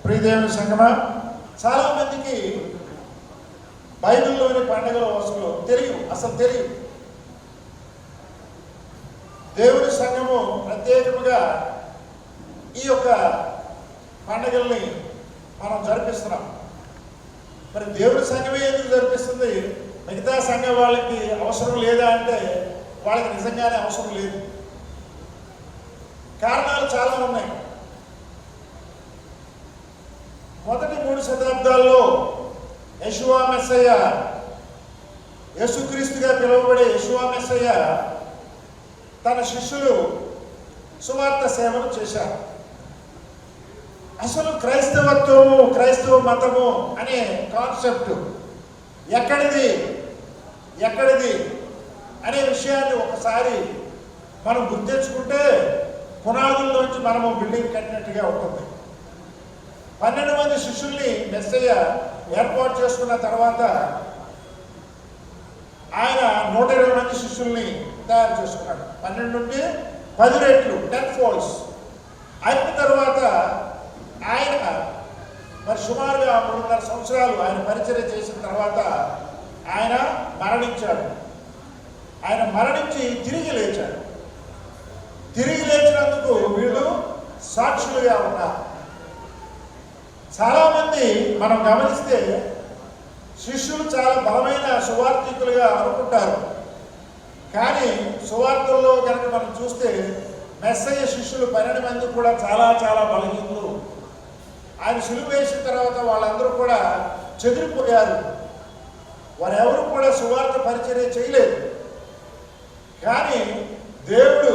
ప్రియదేవుని సంగమా, చాలా మందికి బైబిల్లోని పండుగల అసలు తెలియదు. దేవుని సంఘము ప్రత్యేకముగా ఈ యొక్క పండుగల్ని మనం జరిపిస్తున్నాం. మరి దేవుని సంఘమే ఎందుకు జరిపిస్తుంది? మిగతా సంఘం వాళ్ళకి అవసరం లేదా అంటే వాళ్ళకి నిజంగానే అవసరం లేదు. కారణాలు చాలా ఉన్నాయి. మొదటి 3 శతాబ్దాల్లో యెషువా మెస్సయ్య, యేసుక్రీస్తుగా పిలువబడే యెషువా మెస్సయ్య తన శిష్యులు సువార్త సేవను చేశారు. అసలు క్రైస్తవ మతము అనే కాన్సెప్ట్ ఎక్కడిది అనే విషయాన్ని ఒకసారి మనం గుర్తించుకుంటే పునాదుల్లోంచి మనము బిల్డింగ్ కట్టినట్టుగా ఉంటుంది. 12 మంది శిష్యుల్ని మెస్సయ్య ఏర్పాటు చేసుకున్న తర్వాత ఆయన 120 మంది శిష్యుల్ని తయారు చేసుకున్నాడు. 12 నుండి 10 రెట్లు 10 folds అయిన తర్వాత ఆయన మరి సుమారుగా 3.5 సంవత్సరాలు ఆయన పరిచర్య చేసిన తర్వాత ఆయన మరణించాడు. ఆయన మరణించి తిరిగి లేచాడు. తిరిగి లేచినందుకు వీళ్ళు సాక్షులుగా ఉన్నారు. చాలామంది మనం గమనిస్తే శిష్యులు చాలా బలమైన సువార్థికులుగా అనుకుంటారు. కానీ సువార్తల్లో కనుక మనం చూస్తే మెస్సయ్య శిష్యులు 12 మంది కూడా చాలా చాలా బలహీనులు. ఆయన సిలువ వేసిన తర్వాత వాళ్ళందరూ కూడా చెదిరిపోయారు. వారెవరు కూడా సువార్త పరిచర్య చేయలేదు. కానీ దేవుడు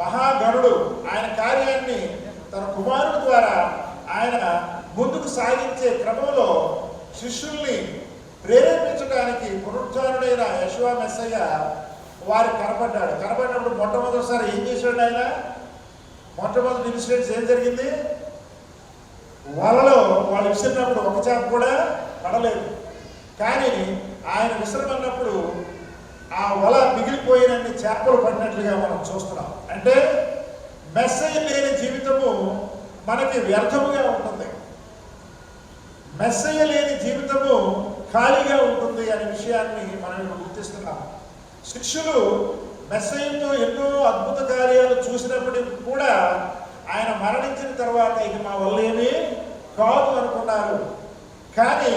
మహాగణుడు ఆయన కార్యాన్ని తన కుమారుడు ద్వారా ఆయన ముందుకు సాగించే క్రమంలో శిష్యుల్ని ప్రేరేపించడానికి పునరుద్ధారుడైన యెషువా మెస్సయ్య వారికి కనపడినప్పుడు మొట్టమొదటిసారి ఏం చేశాడు ఆయన? మొట్టమొదటి ఇన్సిడెంట్స్ ఏం జరిగింది? వలలో వాళ్ళు విసిరినప్పుడు ఒక చేప కూడా పడలేదు. కానీ ఆయన విసిరమన్నప్పుడు ఆ వల మిగిలిపోయినన్ని చేపలు పడినట్లుగా మనం చూస్తున్నాం. అంటే మెస్సయ్య లేని జీవితము మనకి వ్యర్థముగా ఉంటుంది. మెస్సయ్య లేని జీవితము ఖాళీగా ఉంటుంది అనే విషయాన్ని మనం ఇప్పుడు గుర్తిస్తున్నాం. శిష్యులు మెస్సయ్యతో ఎన్నో అద్భుత కార్యాలు చూసినప్పటికీ కూడా ఆయన మరణించిన తర్వాత ఇక మా వల్ల ఏమీ కాదు అనుకున్నారు. కానీ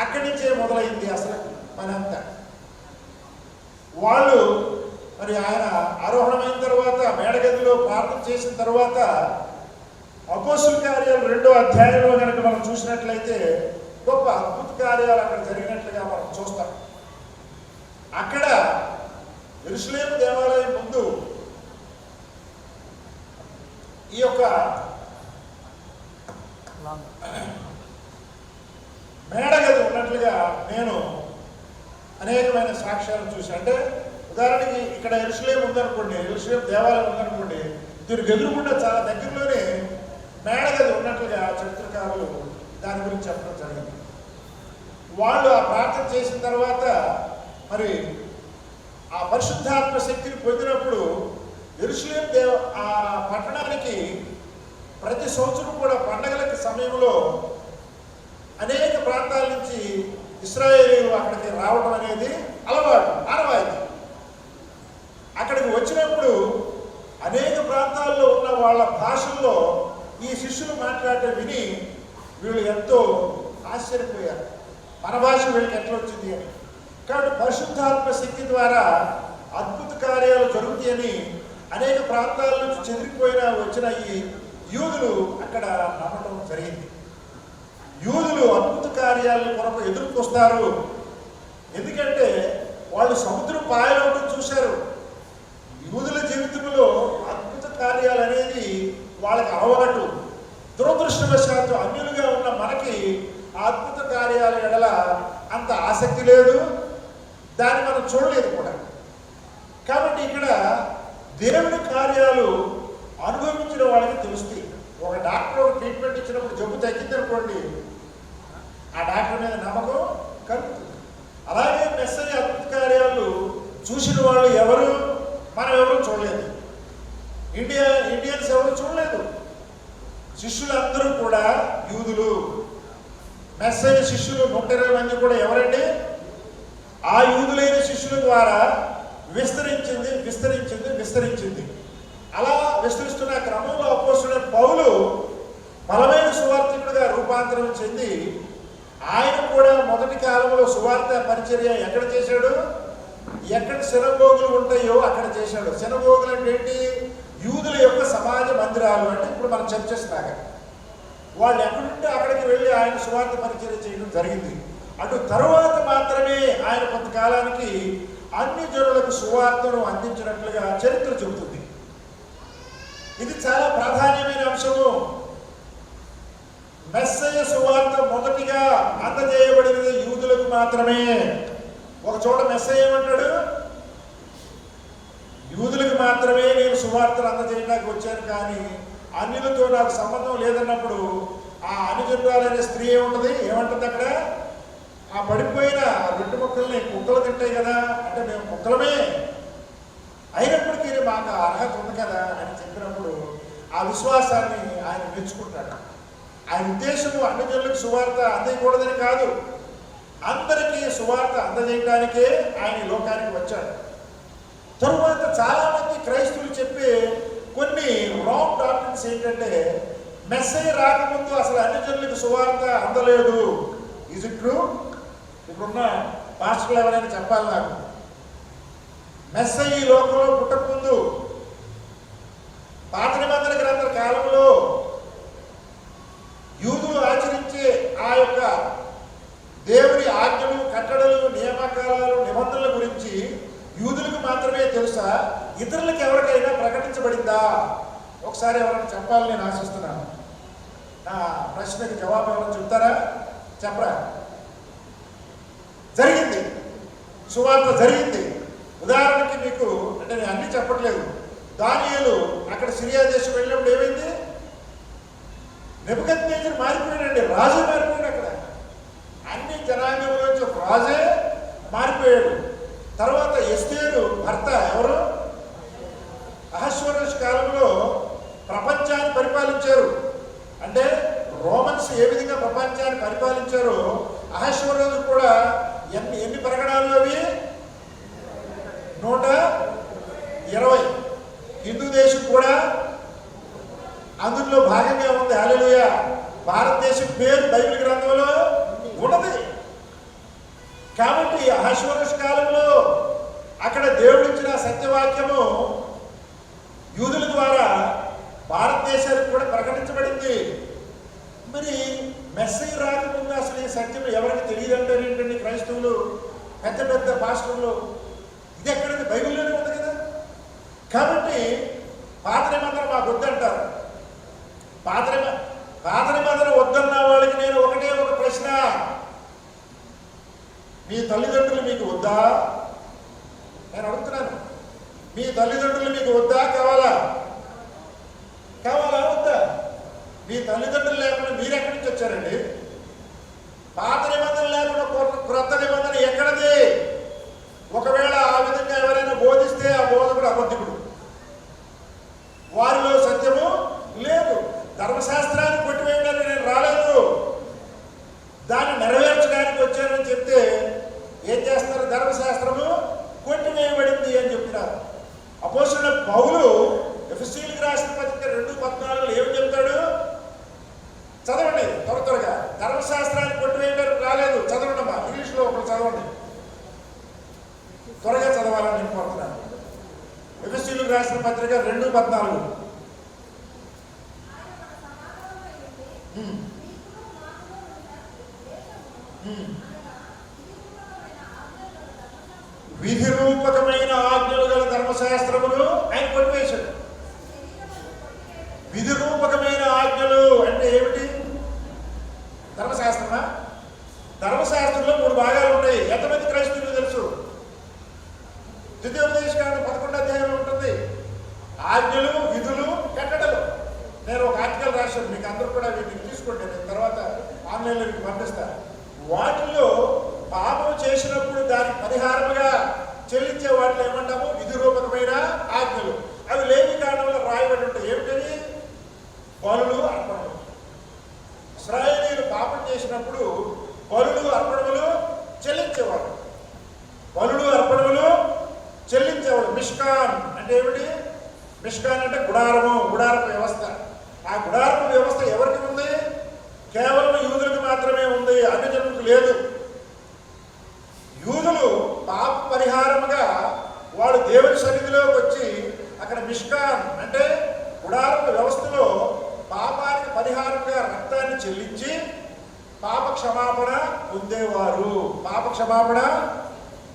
అక్కడి నుంచే మొదలైంది అసలు పనంతా. వాళ్ళు మరి ఆయన ఆరోహణమైన తర్వాత మేడగదిలో ప్రార్థన చేసిన తర్వాత అపోస్తుల కార్యాలు 2వ అధ్యాయంలో కనుక మనం చూసినట్లయితే గొప్ప అద్భుత కార్యాలు అక్కడ జరిగినట్లుగా మనం చూస్తాం. అక్కడ యెరూషలేము దేవాలయం ముందు ఈ యొక్క మేడగది ఉన్నట్లుగా నేను అనేకమైన సాక్ష్యాలు చూశాను. అంటే ఉదాహరణకి ఇక్కడ యెరూషలేము ఉందనుకోండి, యెరూషలేము దేవాలయం ఉందనుకోండి, దీనికి ఎదురుగుండా చాలా దగ్గరలోనే మేడగది ఉన్నట్లుగా చరిత్రకారులు దాని గురించి చెప్పడం జరిగింది. వాళ్ళు ఆ ప్రార్థన చేసిన తర్వాత మరి ఆ పరిశుద్ధాత్మ శక్తిని పొందినప్పుడు యెరూషలేము ఆ పట్టణానికి ప్రతి సంవత్సరం కూడా పండగలకి సమయంలో అనేక ప్రాంతాల నుంచి ఇశ్రాయేలీయులు అక్కడికి రావడం అనేది ఆనవాయితీ. అక్కడికి వచ్చినప్పుడు అనేక ప్రాంతాల్లో ఉన్న వాళ్ళ భాషల్లో ఈ శిష్యులు మాట్లాడటం విని వీళ్ళు ఎంతో ఆశ్చర్యపోయారు. మన భాష వీళ్ళకి ఎట్లా వచ్చింది అని. కాబట్టి పరిశుద్ధాత్మ శక్తి ద్వారా అద్భుత కార్యాలు జరుగుతాయని అనేక ప్రాంతాల నుంచి వచ్చిన ఈ యూదులు అక్కడ నమ్మటం జరిగింది. యూదులు అద్భుత కార్యాలను కొరకు ఎదుర్కొస్తారు. ఎందుకంటే వాళ్ళు సముద్రం పాయలోటం చూశారు. యూదుల జీవితంలో అద్భుత కార్యాలు అనేది వాళ్ళకి అలవాటు. దురదృష్టవశాత్తు అన్యులుగా ఉన్న మనకి ఆ అద్భుత కార్యాల ఎడల అంత ఆసక్తి లేదు, దాన్ని మనం చూడలేదు కూడా. కాబట్టి ఇక్కడ దేవుని కార్యాలు అనుభవించిన వాళ్ళకి తెలుస్తాయి. ఒక డాక్టర్ ఒక ట్రీట్మెంట్ ఇచ్చినప్పుడు జబ్బు తగ్గిందనుకోండి, ఆ డాక్టర్ మీద నమ్మకం కలుగుతుంది. అలాగే మెస్సయ్య అద్భుత కార్యాలు చూసిన వాళ్ళు మనం ఎవరు చూడలేదు. ఇండియన్స్ ఎవరు చూడలేదు. శిష్యులందరూ కూడా యూదులు. మెస్సయ్య శిష్యులు 120 మంది కూడా ఎవరండి? ఆ యూదులైన శిష్యుల ద్వారా విస్తరించింది. అలా విస్తరిస్తున్న క్రమంలో అపోస్తలుడైన పౌలు బలమైన సువార్తికుడిగా రూపాంతరం చెంది ఆయన కూడా మొదటి కాలంలో సువార్త పరిచర్య ఎక్కడ చేశాడు? ఎక్కడ సినగోగులు ఉంటాయో అక్కడ చేశాడు. సినగోగులు అంటే ఏంటి? యూదుల యొక్క సమాజ మందిరాలు. అంటే ఇప్పుడు మనం చర్చెస్ లాగా వాళ్ళు ఎక్కడుంటే అక్కడికి వెళ్ళి ఆయన సువార్త పరిచర్య చేయడం జరిగింది. అటు తరువాత మాత్రమే ఆయన కొంతకాలానికి అన్ని జనులకు సువార్తను అందించినట్లుగా చరిత్ర చెబుతుంది. ఇది చాలా ప్రాధాన్యమైన అంశము. మెస్సయ్య సువార్త మొదటిగా అందజేయబడినది యూదులకు మాత్రమే. ఒక చోట మెస్సయ్య ఏమంటాడు? యూదులకు మాత్రమే నేను సువార్తను అందజేయడానికి వచ్చాను, కానీ అన్యులతో నాకు సంబంధం లేదన్నప్పుడు ఆ అనుజనురాలనే స్త్రీ ఏమంటుంది అక్కడ? ఆ పడిపోయిన రెండు ముక్కల్ని కుక్కలు తింటాయి కదా, అంటే మేము కుక్కలమే, అయినప్పటికీ మాకు అర్హత ఉంది కదా అని చెప్పినప్పుడు ఆ విశ్వాసాన్ని ఆయన మెచ్చుకుంటాడు. ఆయన ఉద్దేశము అన్ని జనులకు సువార్త అందజేయకూడదని కాదు, అందరికీ సువార్త అందజేయడానికే ఆయన ఈ లోకానికి వచ్చాడు. తరువాత చాలా మంది క్రైస్తవులు చెప్పే కొన్ని రాంగ్ డాక్ట్రిన్స్ ఏంటంటే మెస్సయ్య రాకముందు అసలు అన్ని జనులకు సువార్త అందలేదు. Is it true? ఇప్పుడున్న పాస్టర్లు ఎవరైనా చెప్పాలి నాకు. మెస్సయ్య ఈ లోకంలో పుట్టకముందు పాత నిబంధన గ్రంథ కాలంలో యూదులు ఆచరించే ఆ యొక్క దేవుని ఆజ్ఞలు, కట్టడలు, నియామకాలు, నిబంధనల గురించి యూదులకు మాత్రమే తెలుసా? ఇతరులకు ఎవరికైనా ప్రకటించబడిందా? ఒకసారి ఎవరైనా చెప్పాలని నేను ఆశిస్తున్నాను. నా ప్రశ్నకి జవాబు ఎవరైనా చెప్తారా? చెప్పరా? జరిగింది, సువార్త జరిగింది. ఉదాహరణకి మీకు, అంటే నేను అన్ని చెప్పట్లేదు, దానియేలు అక్కడ సిరియా దేశం వెళ్ళినప్పుడు ఏమైంది? నెబుకద్నెజరు మారిపోయాడండి, రాజు మారిపోయాడు. అక్కడ అన్ని జనాంగంలోంచి ఒక రాజే మారిపోయాడు. తర్వాత ఎస్తేరు భర్త ఎవరు? అహష్వేరోషు కాలంలో ప్రపంచాన్ని పరిపాలించారు. అంటే రోమన్స్ ఏ విధంగా ప్రపంచాన్ని పరిపాలించారో అహష్వేరోషు కూడా ఎన్ని ప్రకటనలు అవి? 120. హిందూ దేశం కూడా అందులో భాగంగా ఉంది. హల్లెలూయా. భారతదేశం పేరు బైబిల్ గ్రంథంలో ఉన్నది. కాబట్టి అహష్వేరోషు కాలంలో అక్కడ దేవుడిచ్చిన సత్యవాక్యము యూదుల ద్వారా భారతదేశానికి కూడా ప్రకటించబడింది. మరి మెస్సయ్య రాకముందు అసలు ఈ సత్యం ఎవరికి తెలియదంటారు ఏంటండి క్రైస్తవులు, పెద్ద పెద్ద పాస్టర్లు? ఇది ఎక్కడైతే బైబిల్లోనే ఉంది కదా. కాబట్టి పాత నిబంధన మాకు వద్దంటారు. పాత నిబంధన వద్దన్న వాళ్ళకి నేను ఒకటే ఒక ప్రశ్న, మీ తల్లిదండ్రులు మీకు వద్దా? నేను అడుగుతున్నాను, మీ తల్లిదండ్రులు మీకు వద్దా? కావాలా వద్దా? మీ తల్లిదండ్రులు లేకుండా మీరు ఎక్కడి నుంచి వచ్చారండి? పాత నిబంధన లేకుండా క్రొత్త నిబంధన ఎక్కడది? ఒకవేళ ఆ విధంగా ఎవరైనా బోధిస్తే ఆ బోధకుడు అబద్ధికుడు, వారిలో సత్యము లేదు. ధర్మశాస్త్రాన్ని కొట్టివేయడానికి నేను రాలేదు, దాన్ని నెరవేర్చడానికి వచ్చానని చెప్తే ఏం చేస్తున్నారు? ధర్మశాస్త్రము కొట్టివేయబడింది అని చెప్తున్నారు. అపోస్తలుడైన పౌలు ఎఫెసీయులకు రాసిన పత్రిక 2:14 ఏమని చెప్తాడు? చదవండి త్వరగా. ధర్మశాస్త్రాన్ని కొట్టివేయడానికి రాలేదు. చదవండమ్మా, ఇంగ్లీష్లో ఒకరు చదవండి, త్వరగా చదవాలని నేను కోరుతున్నాను. ఎఫెసీయులకు రాసిన పత్రిక 2:14. విధి రూపకమైన ఆజ్ఞలు గల ధర్మశాస్త్రములు ఆయన కొట్టివేశాడు. విధి రూపకమైన ఆజ్ఞలు అంటే ఏమిటి? ధర్మశాస్త్రమా? ధర్మశాస్త్రంలో 3 భాగాలు ఉంటాయి. ఎంతమంది క్రైస్తవులు తెలుసు? ద్వితీయోపదేశకాండ 11వ అధ్యాయంలో ఉంటుంది. ఆజ్ఞలు, విధులు, కట్టడలు. నేను ఒక ఆర్టికల్ రాశాను, మీకు అందరూ కూడా వీటిని తీసుకోండి, నేను తర్వాత ఆన్లైన్లో మీకు పంపిస్తాను. వాటిల్లో పాపం చేసినప్పుడు దానికి పరిహారముగా చెల్లించే వాటిలో ఏమంటాము? విధి రూపకమైన ఆజ్ఞలు. అవి లేవి కాండంలో రాయబడి ఉంటాయి. ఏమిటవి? బలులు, అర్పణలు. చేసినప్పుడు బలులు అర్పణములు చెల్లించేవాడు. బలులు అర్పణములు చెల్లించేవాడు. మిష్కాన్ అంటే ఏమిటి? మిష్కాన్ అంటే గుడారము, గుడారపు వ్యవస్థ. ఆ గుడారపు వ్యవస్థ ఎవరికి ఉంది? కేవలం యూదులకు మాత్రమే ఉంది, అన్ని జనులకు లేదు. యూదులు పాప పరిహారముగా వాడు దేవుని సన్నిధిలోకి వచ్చి అక్కడ మిష్కాన్ అంటే గుడారపు వ్యవస్థలో పాపానికి పరిహారంగా రక్తాన్ని చెల్లించి పాప క్షమాపణ పొందేవారు. పాప క్షమాపణ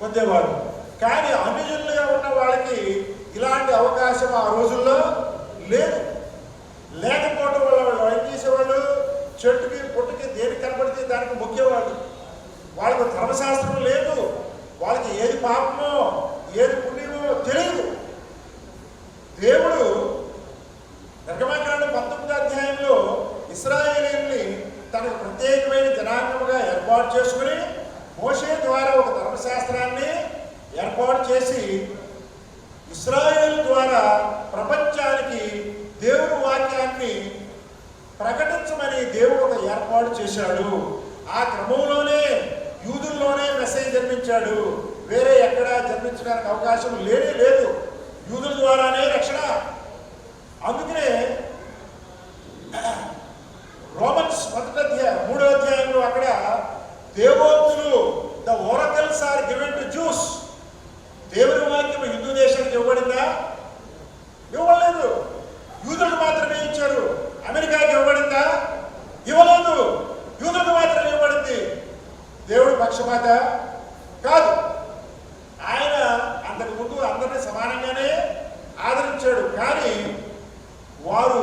పొందేవారు. కానీ అన్యజనులుగా ఉన్న వాళ్ళకి ఇలాంటి అవకాశం ఆ రోజుల్లో లేదు. లేకపోవడం వల్ల వాళ్ళు ఏం చేసేవాళ్ళు? చెట్టుకి పొట్టుకి దేనికి కనబడితే దానికి మొక్కేవాళ్ళు. వాళ్ళకు ధర్మశాస్త్రం లేదు. వాళ్ళకి ఏది పాపమో ఏది పుణ్యమో తెలియదు. దేవుడు నిర్గమకాండం 19వ అధ్యాయంలో ఇశ్రాయేలీయుల్ని తనకు ప్రత్యేకమైన జనాంగముగా ఏర్పాటు చేసుకుని మోషే ద్వారా ఒక ధర్మశాస్త్రాన్ని ఏర్పాటు చేసి ఇశ్రాయేలు ద్వారా ప్రపంచానికి దేవుని వాక్యాన్ని ప్రకటించమని దేవుడు ఒక ఏర్పాటు చేశాడు. ఆ క్రమంలోనే యూదుల్లోనే మెసేజ్ జన్మించాడు. వేరే ఎక్కడా జన్మించడానికి అవకాశం లేనే లేదు. యూదుల ద్వారానే రక్షణ. అందుకనే రోమన్స్ 3వ అధ్యాయంలో అక్కడ దేవోక్తులు the oracles are given to Jews. దేవుని వాక్యం హిందూ దేశానికి ఇవ్వబడిందా? ఇవ్వలేదు. యూదులకు మాత్రమే ఇచ్చారు. అమెరికాకి ఇవ్వబడిందా? ఇవ్వలేదు. యూదులకు మాత్రమే ఇవ్వబడింది. దేవుడు పక్షపాత కాదు. ఆయన అంతకు ముందు అందరినీ సమానంగానే ఆదరించాడు. కానీ వారు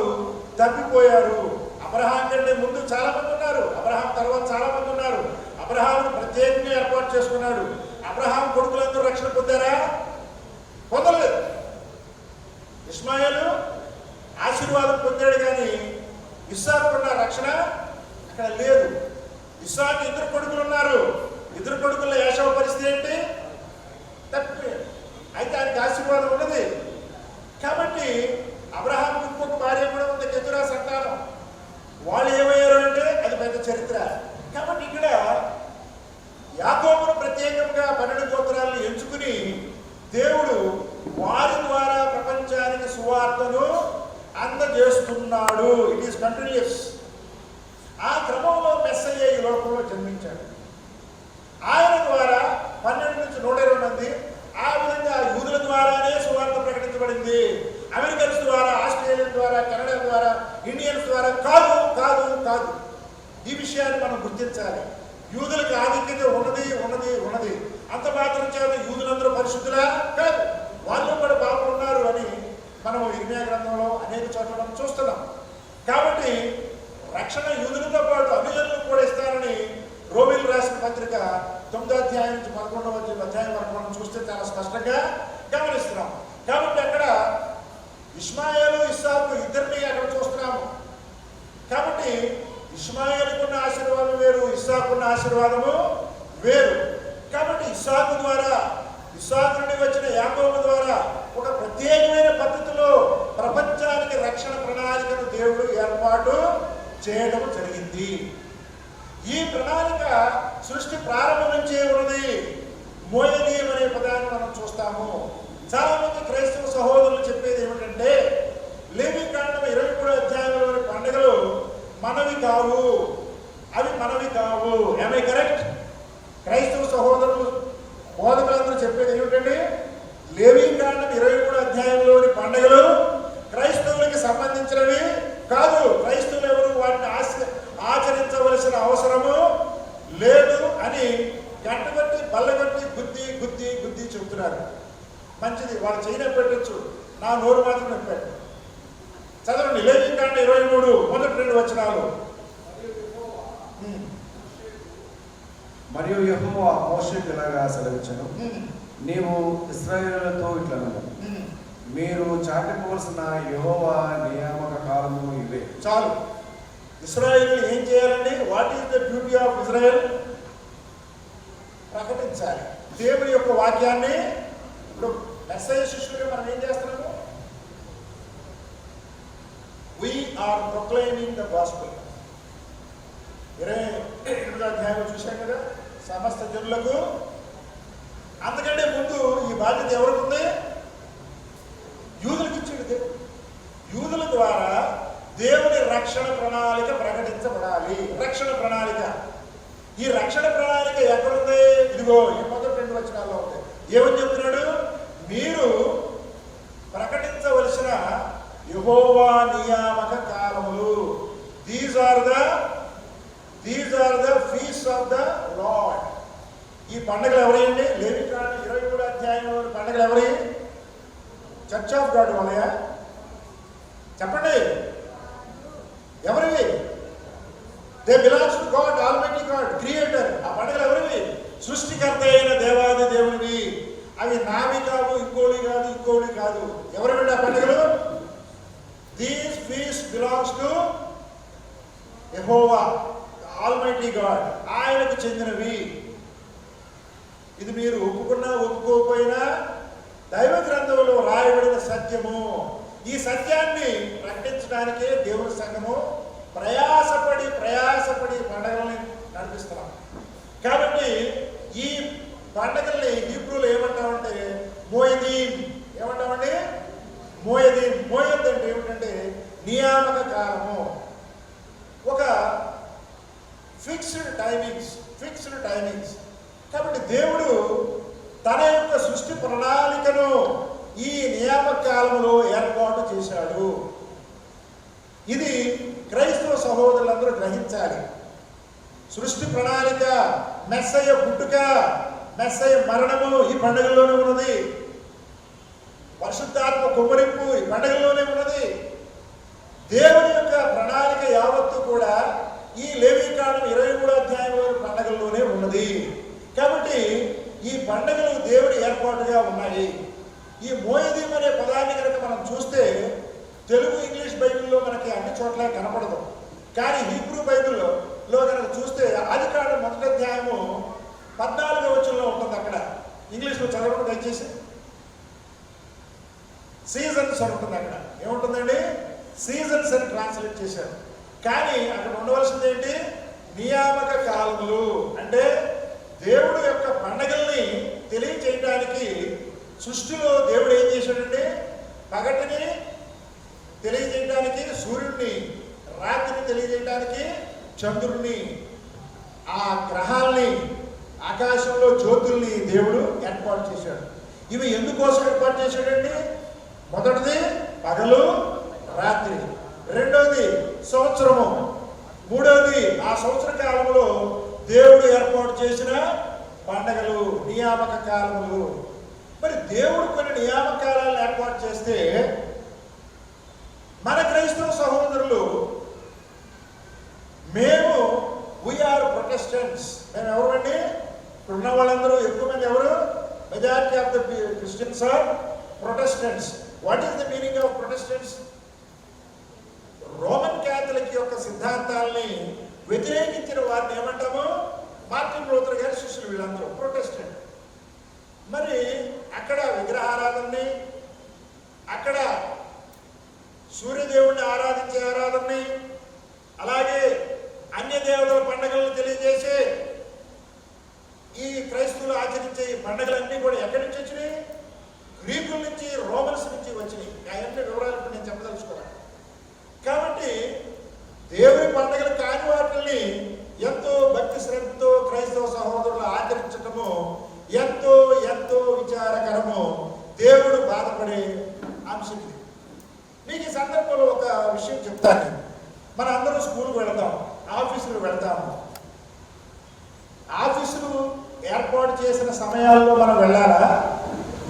తప్పిపోయారు. అబ్రహాం కంటే ముందు చాలా మంది ఉన్నారు, అబ్రహాం తర్వాత చాలా మంది ఉన్నారు. అబ్రహాంను ప్రత్యేకంగా ఏర్పాటు చేసుకున్నాడు. అబ్రహాం కొడుకులందరూ రక్షణ పొందారా? పొందలేదు. ఇష్మాయేలు ఆశీర్వాదం పొందాడు, కానీ ఇస్సాకున్న రక్షణ అక్కడ లేదు. ఇస్సాకు 2 కొడుకులు ఉన్నారు. 2 కొడుకుల్లో ఏషావు పరిస్థితి ఏంటి? తప్పిపోయాడు. అయితే ఆయనకి ఆశీర్వాదం ఉన్నది. కాబట్టి అబ్రహాం ఇంకొక భార్య కూడా ఉంది, కెతురా సంతానం. వాళ్ళు ఏమయ్యారు అంటే అది పెద్ద చరిత్ర. కాబట్టి ఇక్కడ యాకోబును ప్రత్యేకంగా 12 గోత్రాలను ఎంచుకుని దేవుడు వారి ద్వారా ప్రపంచానికి సువార్తను అందజేస్తున్నాడు. It is continuous. ఆ క్రమంలో మెస్సయ్య ఈ లోకంలో జన్మించాడు. ఆయన ద్వారా 12 నుంచి 120 మంది. ఆ విధంగా యూదుల ద్వారానే సువార్త ప్రకటించబడింది. అమెరికన్స్ ద్వారా, ఆస్ట్రేలియన్ ద్వారా, కెనడా ద్వారా, ఇండియన్స్ ద్వారా కాదు కాదు కాదు. ఈ విషయాన్ని మనం గుర్తించాలి. యూదులకు ఆధిక్యత ఉన్నది ఉన్నది ఉన్నది. అంత మాత్రం చేత యూదులందరూ పరిశుద్ధులా? కాదు. వాళ్ళు కూడా పాపం ఉన్నారు అని మనం ఇర్మియా గ్రంథంలో అనేక చోట్ల మనం చూస్తున్నాం. కాబట్టి రక్షణ యూదులతో పాటు అన్యజనులకు కూడా ఇస్తానని రోమిలు రాసిన పత్రిక 9వ అధ్యాయం నుంచి 11వ అధ్యాయం వరకు మనం చూస్తే చాలా స్పష్టంగా గమనిస్తున్నాం. కాబట్టి అక్కడ ఇష్మాయేలు, ఇస్సాకు ఇద్దరిని అక్కడ చూస్తున్నాము. కాబట్టి ఇష్మాయేలుకున్న ఆశీర్వాదం వేరు, ఇస్సాకున్న ఆశీర్వాదము వేరు. కాబట్టి ఇస్సాకు ద్వారా, ఇస్సాకు నుండి వచ్చిన యాకోబు ద్వారా ఒక ప్రత్యేకమైన పద్ధతిలో ప్రపంచానికి రక్షణ ప్రణాళికను దేవుడు ఏర్పాటు చేయడం జరిగింది. ఈ ప్రణాళిక సృష్టి ప్రారంభం నుంచే ఉన్నది. మోయదీయం అనే పదాన్ని మనం చూస్తాము. చాలా మంది క్రైస్తవ సహోదరులు చెప్పేది ఏమిటంటే లేవీకాండం 23వ అధ్యాయంలోని పండుగలు మనవి కావు, అవి మనవి కావు. ఏమై కరెక్ట్? క్రైస్తవ సహోదరులు బోధకులందరూ చెప్పేది ఏమిటంటే లేవీకాండం 23వ అధ్యాయంలోని పండుగలు క్రైస్తవులకి సంబంధించినవి కాదు. క్రైస్తవులు ఎవరు వాటిని ఆచరించవలసిన అవసరము లేదు అని గంటగట్టి బల్లగట్టి గుద్ది గుద్ది గుద్ది చెబుతున్నారు. మంచిది, వాళ్ళు చేయనే పెట్టచ్చు, నా నోరు మాత్రం నొప్పాడు. చదవండి లేవీకాండం 23 మొదటి 2 వచనాలు. మరియు యెహోవా మోషేకు ఇలాగా సెలవిచ్చెను, నీవు ఇశ్రాయేలుతో ఇట్లనను, మీరు చాటిపోవలసిన యెహోవా నియామక కాలము ఇవే. చాలు. ఇశ్రాయేలు ఏం చేయాలండి? What is the duty of Israel? ప్రకటించాలి దేవుని యొక్క వాక్యాన్ని. ఇప్పుడు మెస్సయ్య శిష్యులుగా మనం ఏం చేస్తున్నాము? we are proclaiming the gospel. 8వ అధ్యాయంలో చూశాం కదా, సమస్త జనులకు. అందుకంటే ముందు ఈ బాధ్యత ఎవరికి ఉంది? యూదులకు ఇచ్చాడు దేవుడు. యూదుల ద్వారా దేవుని రక్షణ ప్రణాళిక ప్రకటించబడాలి. రక్షణ ప్రణాళిక. ఈ రక్షణ ప్రణాళిక ఎక్కడుంది? ఇదిగో ఈ మొదటి 2 వచనాల్లో ఉంది. ఏమని చెప్తున్నాడు? మీరు ప్రకటించవలసిన యెహోవా నియామక కాలములు. These are the feast of the Lord. ఈ పండుగలు ఎవరండి? లేవికాండం 23వ అధ్యాయంలో పండుగలు ఎవరి? చర్చ్ ఆఫ్ గాడ్ వాళ్ళయా? చెప్పండి, ఎవరివి? They belongs to God, almighty God, creator. ఆ పండుగలు ఎవరివి? సృష్టికర్త అయిన దేవాది దేవునివి. అవి నావి కాదు, ఇంకోటి కాదు. ఎవరివి ఆ పండుగలు? These feast belongs to Jehovah, almighty God. ఆయనకు చెందినవి. ఇది మీరు ఒప్పుకున్నా ఒప్పుకోకపోయినా దైవ గ్రంథంలో రాయబడిన సత్యము. ఈ సత్యాన్ని ప్రకటించడానికే దేవుని సంఘము ప్రయాసపడి పండుగల్ని నడిపిస్తున్నాం. కాబట్టి ఈ పండుగల్ని హీబ్రూలో ఏమంటామంటే మోయదీన్. ఏమంటామండి? మోయదీన్. మోయద్ అంటే ఏమిటంటే నియామక కాలము. ఒక ఫిక్స్డ్ టైమింగ్స్. కాబట్టి దేవుడు తన యొక్క సృష్టి ప్రణాళికను ఈ నియామక కాలంలో ఏర్పాటు చేశాడు. ఇది క్రైస్తవ సహోదరులందరూ గ్రహించాలి. సృష్టి ప్రణాళిక, మెస్సయ్య పుట్టుక, మెస్సయ్య మరణము ఈ పండుగల్లోనే ఉన్నది. పరిశుద్ధాత్మ కుమ్మరింపు ఈ పండుగల్లోనే ఉన్నది. దేవుని యొక్క ప్రణాళిక యావత్తు కూడా ఈ లేవీకాండం 23వ అధ్యాయంలో పండుగల్లోనే ఉన్నది. కాబట్టి ఈ పండుగలు దేవుడి ఏర్పాటుగా ఉన్నాయి. ఈ మోయదీం అనే పదాన్ని కనుక మనం చూస్తే తెలుగు ఇంగ్లీష్ బైబిల్లో మనకి అన్ని చోట్ల కనపడదు. కానీ హీబ్రూ బైబిల్లో కనుక చూస్తే ఆదికాండం 1వ అధ్యాయము 14వ వచనంలో ఉంటుంది. అక్కడ ఇంగ్లీష్లో చదవడం దయచేసి. సీజన్స్ అని ఉంటుంది. అక్కడ ఏముంటుందండి? సీజన్స్ అని ట్రాన్స్లేట్ చేశారు. కానీ అక్కడ ఉండవలసింది ఏంటి? నియామక కాలములు. అంటే దేవుడు యొక్క పండగల్ని తెలియచేయడానికి సృష్టిలో దేవుడు ఏం చేశాడంటే పగటిని తెలియజేయడానికి సూర్యుడిని, రాత్రిని తెలియజేయడానికి చంద్రుడిని, ఆ గ్రహాల్ని, ఆకాశంలో జ్యోతుల్ని దేవుడు ఏర్పాటు చేశాడు. ఇవి ఎందుకోసం ఏర్పాటు చేశాడండి? మొదటిది పగలు, రాత్రి. రెండోది సంవత్సరము. మూడోది ఆ సంవత్సర కాలంలో దేవుడు ఏర్పాటు చేసిన పండగలు, నియామక కాలములు. మరి దేవుడు కొన్ని నియామక కాలాలను ఏర్పాటు చేస్తే మన క్రైస్తవ సహోదరులు మేము వీఆర్ ప్రొటెస్టెంట్స్. మేము ఎవరండి? ఇప్పుడు ఉన్న వాళ్ళందరూ ఎక్కువ మంది ఎవరు? Majority of the Christians are Protestants. What is the meaning of Protestants? Roman Catholic యొక్క సిద్ధాంతాలని వ్యతిరేకించిన వారిని ఏమంటాము? మార్టిన్ లూథర్ గారి శిష్యులు వీళ్ళందరూ ప్రొటెస్టెంట్. మరి అక్కడ విగ్రహారాధనని, అక్కడ సూర్యదేవుడిని ఆరాధించే ఆరాధనని, అలాగే అన్య దేవతల పండుగలను తెలియజేసే ఈ క్రైస్తవులు ఆచరించే ఈ పండుగలన్నీ కూడా ఎక్కడి నుంచి వచ్చినాయి? గ్రీకుల నుంచి, రోమన్స్ నుంచి వచ్చినాయి. అవన్నీ వివరాలు ఇప్పుడు నేను చెప్పదలుచుకోవాలి. కాబట్టి దేవుని పండుగలు కాని వాటిని ఎంతో భక్తి శ్రద్ధతో క్రైస్తవ సహోదరులు ఆచరించటము ఎంతో ఎంతో విచారకరము. దేవుడు బాధపడే అంశం ఇది. మీకు ఈ సందర్భంలో ఒక విషయం చెప్తాను. మన అందరూ స్కూల్కి వెళతాం, ఆఫీసులకు వెళ్తాము. ఆఫీసులు ఏర్పాటు చేసిన సమయాల్లో మనం వెళ్ళాలా?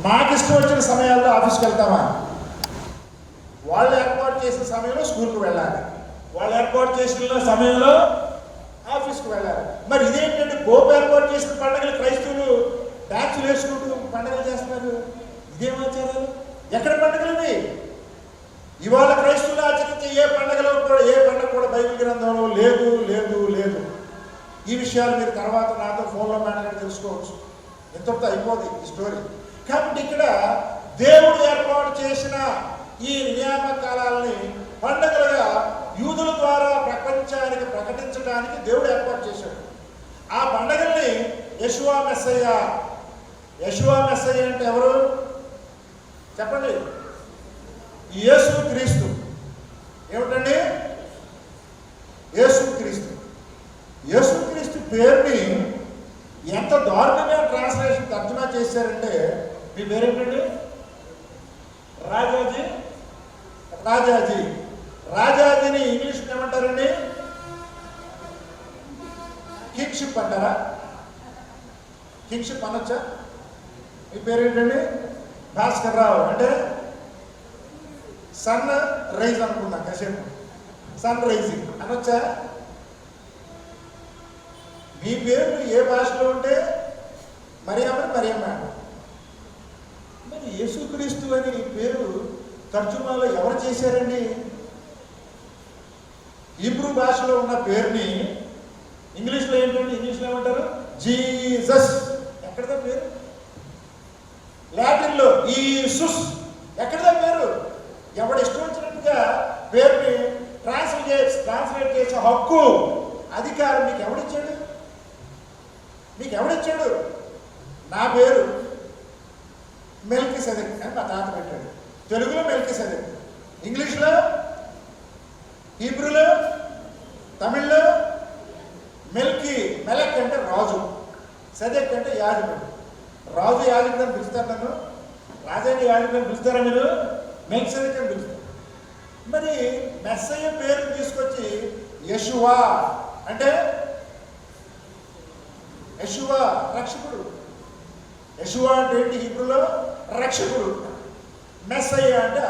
మాకు ఇష్టం వచ్చిన సమయాల్లో ఆఫీస్కి వెళ్తామా? వాళ్ళు ఏర్పాటు చేసిన సమయంలో స్కూల్కి వెళ్ళాలి, వాళ్ళు ఏర్పాటు చేసిన సమయంలో ఆఫీస్కి వెళ్ళాలి. మరి ఇదేంటంటే పోపు ఏర్పాటు చేసిన పండుగలు క్రైస్తవులు డాన్సులు వేసుకుంటూ పండుగలు చేస్తున్నారు. ఇదేం ఆచారాలు? ఎక్కడ పండుగలు ఇవి? ఇవాళ క్రైస్తవులు ఆచరించే ఏ పండుగలో కూడా, ఏ పండుగ కూడా బైబిల్ గ్రంథంలో లేదు లేదు లేదు. ఈ విషయాలు మీరు తర్వాత నాతో ఫోన్లో మాట్లాడి తెలుసుకోవచ్చు. ఇంతటితో అయిపోదు ఈ స్టోరీ. కాబట్టి ఇక్కడ దేవుడు ఏర్పాటు చేసిన ఈ నియామక కాలాలని పండుగలుగా యూదుల ద్వారా ప్రపంచానికి ప్రకటించడానికి దేవుడు ఏర్పాటు చేశాడు. ఆ పండగల్ని యెషువా మెస్సయ్య. యెషువా మెస్సయ్య అంటే ఎవరు చెప్పండి? యేసు క్రీస్తు. ఏమిటండి? యేసు క్రీస్తు. యేసు క్రీస్తు పేరుని ఎంత దారుణంగా ట్రాన్స్లేషన్ తర్జుమా చేశారంటే, మీ పేరేంటండి? రాజాజీ. రాజాజీ. రాజాజీని ఇంగ్లీష్లో ఏమంటారండి? కింగ్షిప్ అంటారా? కింగ్షిప్ అనొచ్చా? మీ పేరేంటండి? భాస్కర్ రావు. అంటే సన్ రైజ్ అనుకుందాం కాసేపు. సన్ రైజింగ్ అనొచ్చా? మీ పేరు ఏ భాషలో ఉంటే మరియమ్మ. మరి యేసుక్రీస్తు అని పేరు తర్జుమాలో ఎవరు చేశారండి? హీబ్రూ భాషలో ఉన్న పేరుని ఇంగ్లీష్లో ఏంటంటే, ఇంగ్లీష్లో ఏమంటారు? జీసస్. ఎక్కడదా పేరు? లాటిన్లో ఈసుస్. ఎక్కడదా పేరు? ఎవడు ఇష్టం వచ్చినట్టుగా పేరుని ట్రాన్స్లేట్ చేసే హక్కు, అధికారం మీకు ఎవడిచ్చాడు? నా పేరు మెల్కిసెదెక్ అని మా తాత పెట్టాడు. తెలుగులో మెల్కిసెదెక్, ఇంగ్లీష్లో, హీబ్రూలో, తమిళ్లో మెలక్ అంటే రాజు, సెదెక్ అంటే యాజకుడు. రాజు యాజకుడు అని పిలుస్తారు నన్ను, రాజాని యాజకుడు అని పిలుస్తారా మీరు? మెల్కిసెదెక్ అని పిలుస్తారు. మరి మెస్సయ్య పేరు తీసుకొచ్చి యెషువా అంటే, యెషువా రక్షకుడు. యెషువా అంటే ఏంటి? హీబ్రూలో రక్షకుడు. మెస్సయ్య అంటే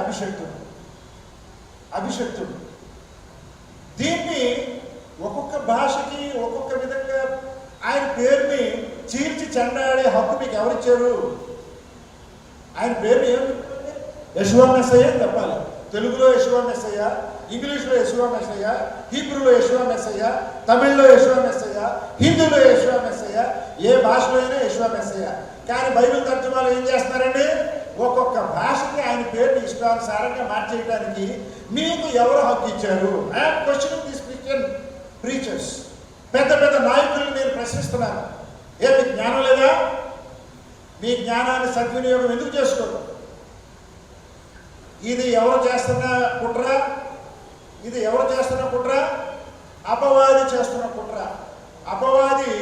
అభిషక్తుడు. దీన్ని ఒక్కొక్క భాషకి ఒక్కొక్క విధంగా ఆయన పేరుని చీల్చి చెండాడే హక్కు మీకు ఎవరిచ్చారు? ఆయన పేరుని ఏమి చెప్పండి? యెషువా మెస్సయ్య అని చెప్పాలి. తెలుగులో యెషువా మెస్సయ్య, ఇంగ్లీష్లో యెషువా మెస్సయ్య, హీబ్రూలో యెషువా మెస్సయ్య, తమిళ్లో యెషువా మెస్సయ్య, హిందీలో యెషువా మెస్సయ్య, ఏ భాషలో అయినా యెషువా మెస్సయ్య. కానీ బైబిల్ తర్జుమాలో ఏం చేస్తున్నారండి? ఒక్కొక్క భాషకి ఆయన పేరుని ఇష్టానుసారంగా మార్చేయడానికి మీకు ఎవరు హక్కు ఇచ్చారు? I'm questioning this Christian preachers. పెద్ద పెద్ద నాయకులను నేను ప్రశ్నిస్తున్నాను. మీకు జ్ఞానం లేదా? మీ జ్ఞానాన్ని సద్వినియోగం ఎందుకు చేసుకోరు? ఇది ఎవరు చేస్తున్న కుట్ర? అపవాది చేస్తున్న కుట్ర. అపవాది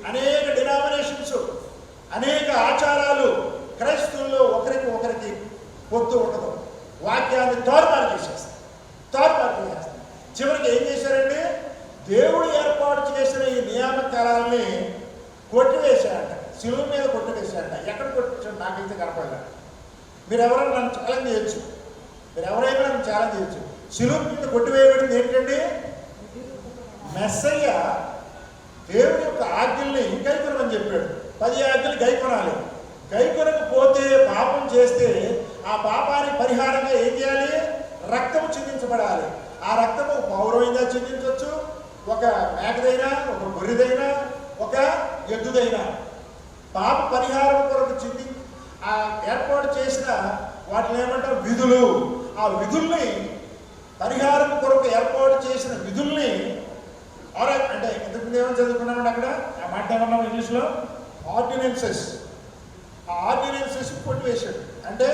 అనేక డినామినేషన్స్, అనేక ఆచారాలు, క్రైస్తవుల్లో ఒకరికి పొత్తు ఉండదు. వాక్యాన్ని తోర్పాటు చేసేస్తారు. చివరికి ఏం చేశారండి? దేవుడు ఏర్పాటు చేసిన ఈ నియామకాలని కొట్టివేశారట, శిలువ మీద కొట్టివేశారట. ఎక్కడ కొట్టించాడు నాకైతే కనపడలేదు. మీరు ఎవరైనా నన్ను ఛాలెంజ్ చేయొచ్చు. శిలువ మీద కొట్టివేయబడింది ఏంటండి? మెస్సయ్య దేవుడి యొక్క ఆజ్ఞల్ని గైకొనమని చెప్పాడు. 10 ఆజ్ఞలు గైకొనాలి. గైకొనకపోతే, పాపం చేస్తే ఆ పాపానికి పరిహారంగా ఏం చేయాలి? రక్తము చిందించబడాలి. ఆ రక్తము పౌరమైనా చిందించవచ్చు, ఒక మేకదైనా, ఒక గొర్రెదైనా, ఒక ఎద్దుదైనా. పాప పరిహారం కొరకు ఆ ఏర్పాటు చేసిన వాటిని ఏమంటారు? విధులు. ఆ విధుల్ని, పరిహారం కొరకు ఏర్పాటు చేసిన విధుల్ని, అంటే ఇంతకుముందు ఏమని చదువుకున్నామండి అక్కడ? ఆ మాట ఏమన్నాం ఇంగ్లీష్లో? ఆర్డినెన్సెస్. ఆ ఆర్డినెన్సెస్ కొట్టివేశాడు. అంటే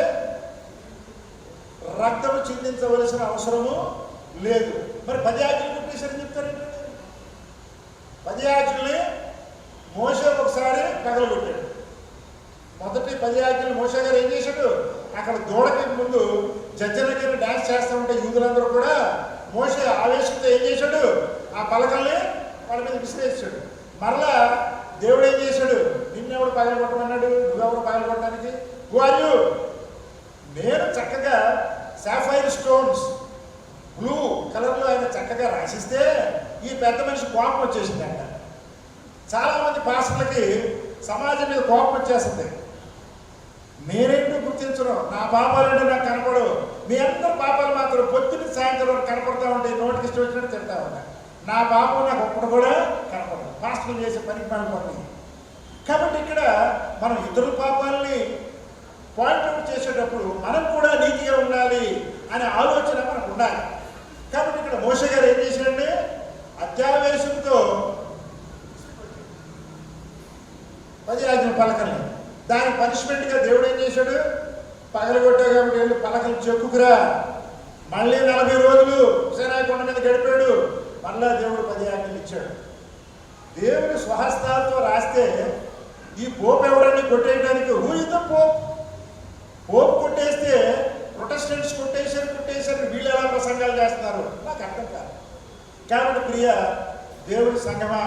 రక్తము చిందించవలసిన అవసరము లేదు. మరి 10 ఆజ్ఞలు కొట్టేశారని చెప్తారు ఏంటంటే? 10 ఆజ్ఞల్ని మోషే ఒకసారి పగలగొట్టాడు. మొదటి 10 ఆజ్ఞలు మోషే గారు ఏం చేశాడు? అక్కడ దూడకి ముందు జడ్జనగిరి డాన్స్ చేస్తూ ఉంటే యూదులందరూ కూడా మోషే ఆవేశంతో ఏం చేశాడు? ఆ పలకల్ని వాళ్ళ మీద విసిరేసాడు. మరలా దేవుడు ఏం చేశాడు? నిన్నెవడు పగలగొట్టమన్నాడు? నువ్వెవరు పగలగొట్టడానికి? Who are you? నేను చక్కగా సాఫైర్ స్టోన్స్ బ్లూ కలర్లో ఆయన చక్కగా రాసిస్తే ఈ పెద్ద మనిషి కోపం వచ్చేసిందంట. చాలామంది పాస్టర్లకి సమాజం మీద కోపం వచ్చేస్తుంది. నేనేంటో గుర్తించను, నా పాపాలంటే నాకు కనపడవు. మీ అందరు పాపాలు మాత్రం పొద్దున్న సాయంత్రం వరకు కనపడతా ఉంటాయి. నోటికి ఇష్టం వచ్చినట్టు తింటా ఉంటా. నా పాపం నాకు ఒక్కడు కూడా కనపడదు. పాస్టర్లు చేసే పనికి పని. కాబట్టి ఇక్కడ మనం ఇతరుల పాపాలని పాయింట్అవుట్ చేసేటప్పుడు మనం కూడా నీతిగా ఉండాలి అనే ఆలోచన మనకు ఉండాలి. కాబట్టి ఇక్కడ మోషే గారు ఏం చేశాడంటే, అత్యావేశంతో పలకల్ని. దాని పనిష్మెంట్గా దేవుడు ఏం చేశాడు? పగలగొట్టావు కాబట్టి వెళ్ళి పలకలు చెక్కుకురా. మళ్ళీ 40 రోజులు సేనాకొండ మీద గడిపాడు. మళ్ళా దేవుడు 10 ఆజ్ఞలు ఇచ్చాడు. దేవుడు స్వహస్తాలతో రాస్తే ఈ పోప్ ఎవరని కొట్టేయడానికి ఊరితో పోప్ కొట్టేస్తే ప్రొటెస్టెంట్స్ కొట్టేశారు వీళ్ళు ఎలా ప్రసంగాలు చేస్తున్నారు నాకు అర్థం కాదు. కాబట్టి ప్రియ దేవుడి సంగమా,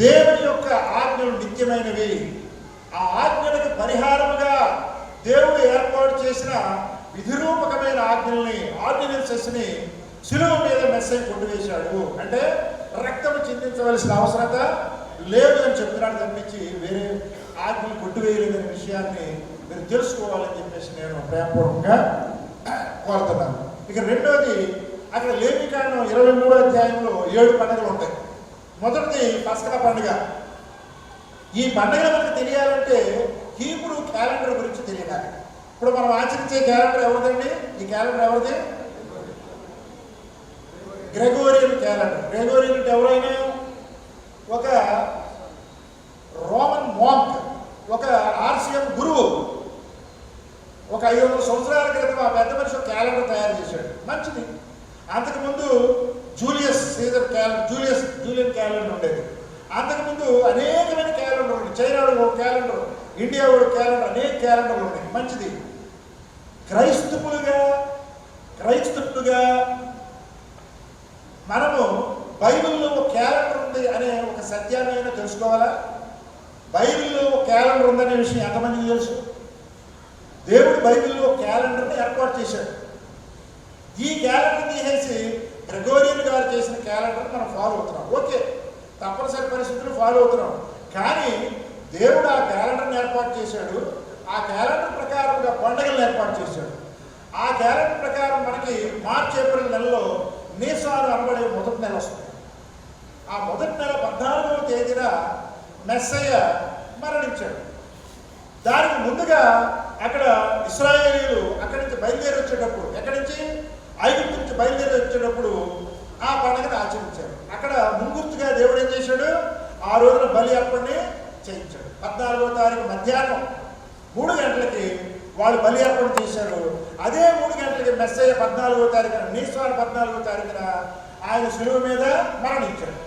దేవుని యొక్క ఆజ్ఞలు నిత్యమైనవి. ఆ ఆజ్ఞలకు పరిహారముగా దేవుడు ఏర్పాటు చేసిన విధిరూపకమైన ఆజ్ఞల్ని, ఆర్డినెన్సెస్ని శిలువ మీద మెస్సయ్య కొట్టివేశాడు. అంటే రక్తము చిందించవలసిన అవసరత లేదు అని చెప్తున్నాడు తప్పించి వేరే ఆజ్ఞలు కొట్టివేయలేదనే విషయాన్ని మీరు తెలుసుకోవాలని చెప్పేసి నేను ప్రేమపూర్వకంగా కోరుతున్నాను. ఇక రెండోది, అక్కడ లేవికాండం 23వ అధ్యాయంలో 7 పండుగలు ఉంటాయి. మొదటిది పస్కా పండుగ. ఈ పండుగలు మనకు తెలియాలంటే హీబ్రూ క్యాలెండర్ గురించి తెలియాలి. ఇప్పుడు మనం ఆచరించే క్యాలెండర్ ఎవరిదండి? ఈ క్యాలెండర్ ఎవరిది? Gregorian calendar. గ్రెగోరియన్ అంటే ఎవరైనా ఒక రోమన్ మాంక్, ఒక ఆర్సిఎం గురువు. ఒక 500 సంవత్సరాల క్రితం ఆ పెద్ద మనిషి ఒక క్యాలెండర్ తయారు చేశాడు. మంచిది. అంతకుముందు జూలియన్ క్యాలెండర్ ఉండేది. అంతకుముందు అనేకమైన క్యాలెండర్ ఉన్నాయి. చైనాలో ఒక క్యాలెండర్, ఇండియా ఒక క్యాలెండర్, అనేక క్యాలెండర్లు ఉన్నాయి. మంచిది. క్రైస్తవులుగా మనము బైబిల్లో ఒక క్యాలెండర్ ఉంది అనే ఒక సత్యాన్ని అయినా తెలుసుకోవాలా? బైబిల్లో ఒక క్యాలెండర్ ఉందనే విషయం ఎంతమందికి తెలుసు? దేవుడు బైబిల్లో క్యాలెండర్ని ఏర్పాటు చేశాడు. ఈ క్యాలెండర్ తీసేసి గ్రెగోరియన్ గారు చేసిన క్యాలెండర్ మనం ఫాలో అవుతున్నాం. ఓకే, తప్పనిసరి పరిస్థితులు ఫాలో అవుతున్నాం. కానీ దేవుడు ఆ క్యాలెండర్ని ఏర్పాటు చేశాడు. ఆ క్యాలెండర్ ప్రకారంగా పండుగలను ఏర్పాటు చేశాడు. ఆ క్యాలెండర్ ప్రకారం మనకి మార్చి ఏప్రిల్ నెలలో నీసాను అనబడే మొదటి నెల వస్తుంది. ఆ మొదటి నెల 14వ తేదీన మెస్సయ్య మరణించాడు. దానికి ముందుగా అక్కడ ఇశ్రాయేలీయులు అక్కడి నుంచి బయలుదేరి వచ్చేటప్పుడు, ఎక్కడి నుంచి? ఐగుప్తు నుంచి బయలుదేరి వచ్చేటప్పుడు ఆ పండుగను ఆచరించారు. అక్కడ ముంగుర్తుగా దేవుడు ఏం చేశాడు? ఆ రోజున బలి అర్పణని చేయించాడు. 14వ తారీఖు మధ్యాహ్నం 3 గంటలకి వాళ్ళు బలి అర్పణ చేశారు. అదే 3 గంటలకి మెస్సయ్య 14వ తారీఖున, నీసాను 14వ తారీఖున ఆయన శిలువ మీద మరణించాడు.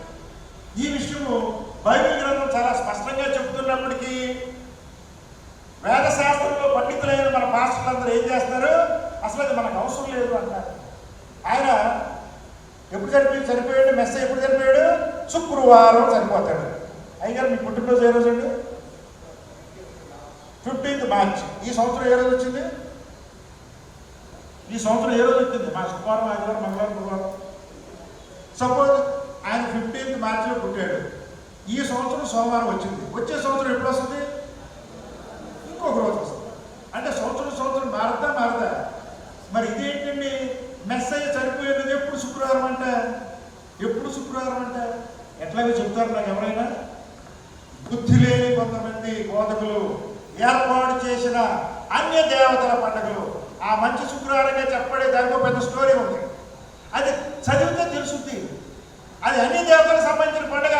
ఈ విషయము బైబిల్ గ్రంథం చాలా స్పష్టంగా చెబుతున్నప్పటికీ వేదశాస్త్రంలో పండితులైన మన పాస్టర్లందరూ ఏం చేస్తున్నారు? అసలు అది మనకు అవసరం లేదు అంటారు. ఆయన ఎప్పుడు చనిపోయాడు? మెస్సయ్య ఎప్పుడు చనిపోయాడు? శుక్రవారం చనిపోతాడు. అయ్యగారు మీ పుట్టినరోజు ఏ రోజు అండి? 15th March. ఈ సంవత్సరం ఏ రోజు వచ్చింది? ఈ సంవత్సరం ఏ రోజు వచ్చింది? మా శుక్రవారం, ఆదివారం, మంగళవారం, గురువారం. సపోజ్ ఆయన 15th మార్చిలో పుట్టాడు. ఈ సంవత్సరం సోమవారం వచ్చింది. వచ్చే సంవత్సరం ఎప్పుడు వస్తుంది? ఇంకొక రోజు వస్తుంది. అంటే సంవత్సరం మారదా? మరి ఇదేంటండి? మెస్సయ్య చనిపోయేది ఎప్పుడు శుక్రవారం అంటే ఎట్లాగో చెప్తారు నాకు ఎవరైనా? బుద్ధి లేని కొంతమంది బోధకులు ఏర్పాటు చేసిన అన్య దేవతల పండుగలు ఆ మంచి శుక్రవారంగా చెప్పడే దానికో పెద్ద స్టోరీ ఉంది. అది చదివితే తెలుస్తుంది. అది అన్ని దేవతలకు సంబంధించిన పండుగ.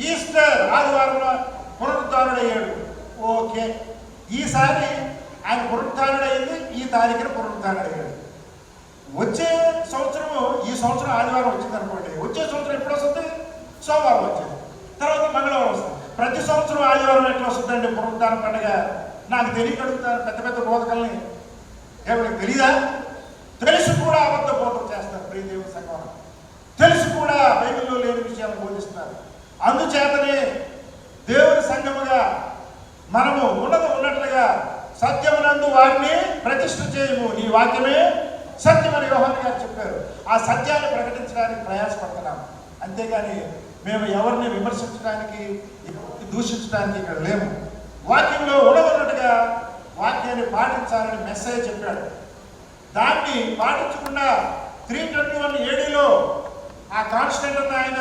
ఈస్టర్ ఆదివారంలో పునరుద్ధారుడయ్యాడు. ఓకే, ఈసారి ఆయన పునరుద్ధారుడయ్యింది, ఈ తారీఖున పునరుద్ధారుడయ్యాడు. వచ్చే సంవత్సరము, ఈ సంవత్సరం ఆదివారం వచ్చింది అనుకోండి, వచ్చే సంవత్సరం ఎప్పుడు వస్తుంది? సోమవారం వచ్చింది, తర్వాత మంగళవారం వస్తుంది. ప్రతి సంవత్సరం ఆదివారం ఎట్లా వస్తుందండి పునరుద్ధాన పండుగ? నాకు తెలియగలుగుతాను పెద్ద పెద్ద బోధకుల్ని. ఎవరికి తెలీదా? తెలిసి కూడా అబద్ధ బోధన చేస్తారు. ప్రియ దేవుని సంఘం తెలిసి కూడా బైబిల్లో లేని విషయాలు బోధిస్తున్నారు. అందుచేతనే దేవుని సంఘముగా మనము ఉన్నట్లుగా సత్యమునందు వారిని ప్రతిష్ఠ చేయము, నీ వాక్యమే సత్యమని యోహాను గారు చెప్పారు. ఆ సత్యాన్ని ప్రకటించడానికి ప్రయాసపడుతున్నాం. అంతేగాని మేము ఎవరిని విమర్శించడానికి, దూషించడానికి ఇక్కడ లేము. వాక్యంలో ఉన్నట్టుగా వాక్యాన్ని పాటించాలని మెస్సయ్య చెప్పాడు. దాన్ని పాటించకుండా 321 ADలో ఆ కాన్స్టెంట్ అన్న ఆయన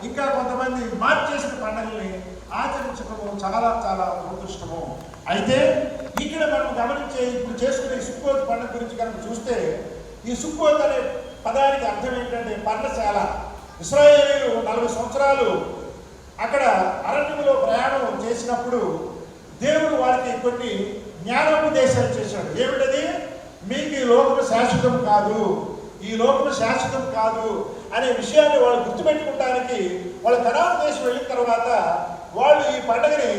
ఇంకా కొంతమంది మార్చేసిన పండుగల్ని ఆచరించడము చాలా చాలా దురదృష్టము. అయితే ఇక్కడ మనం గమనించే ఇప్పుడు చేసుకునే సుక్కోత్ పండుగ గురించి కనుక చూస్తే, ఈ సుక్కోత్ అనే పదానికి అర్థం ఏంటంటే పర్ణశాల. ఇశ్రాయేలీయులు 40 సంవత్సరాలు అక్కడ అరణ్యంలో ప్రయాణం చేసినప్పుడు దేవుడు వారికి కొన్ని జ్ఞానోపదేశాలు చేశాడు. ఏమిటది? మీకు ఈ లోకము శాశ్వతం కాదు, ఈ లోకము శాశ్వతం కాదు అనే విషయాన్ని వాళ్ళు గుర్తుపెట్టుకోవడానికి వాళ్ళ కనాను దేశం వెళ్ళిన తర్వాత వాళ్ళు ఈ పండుగని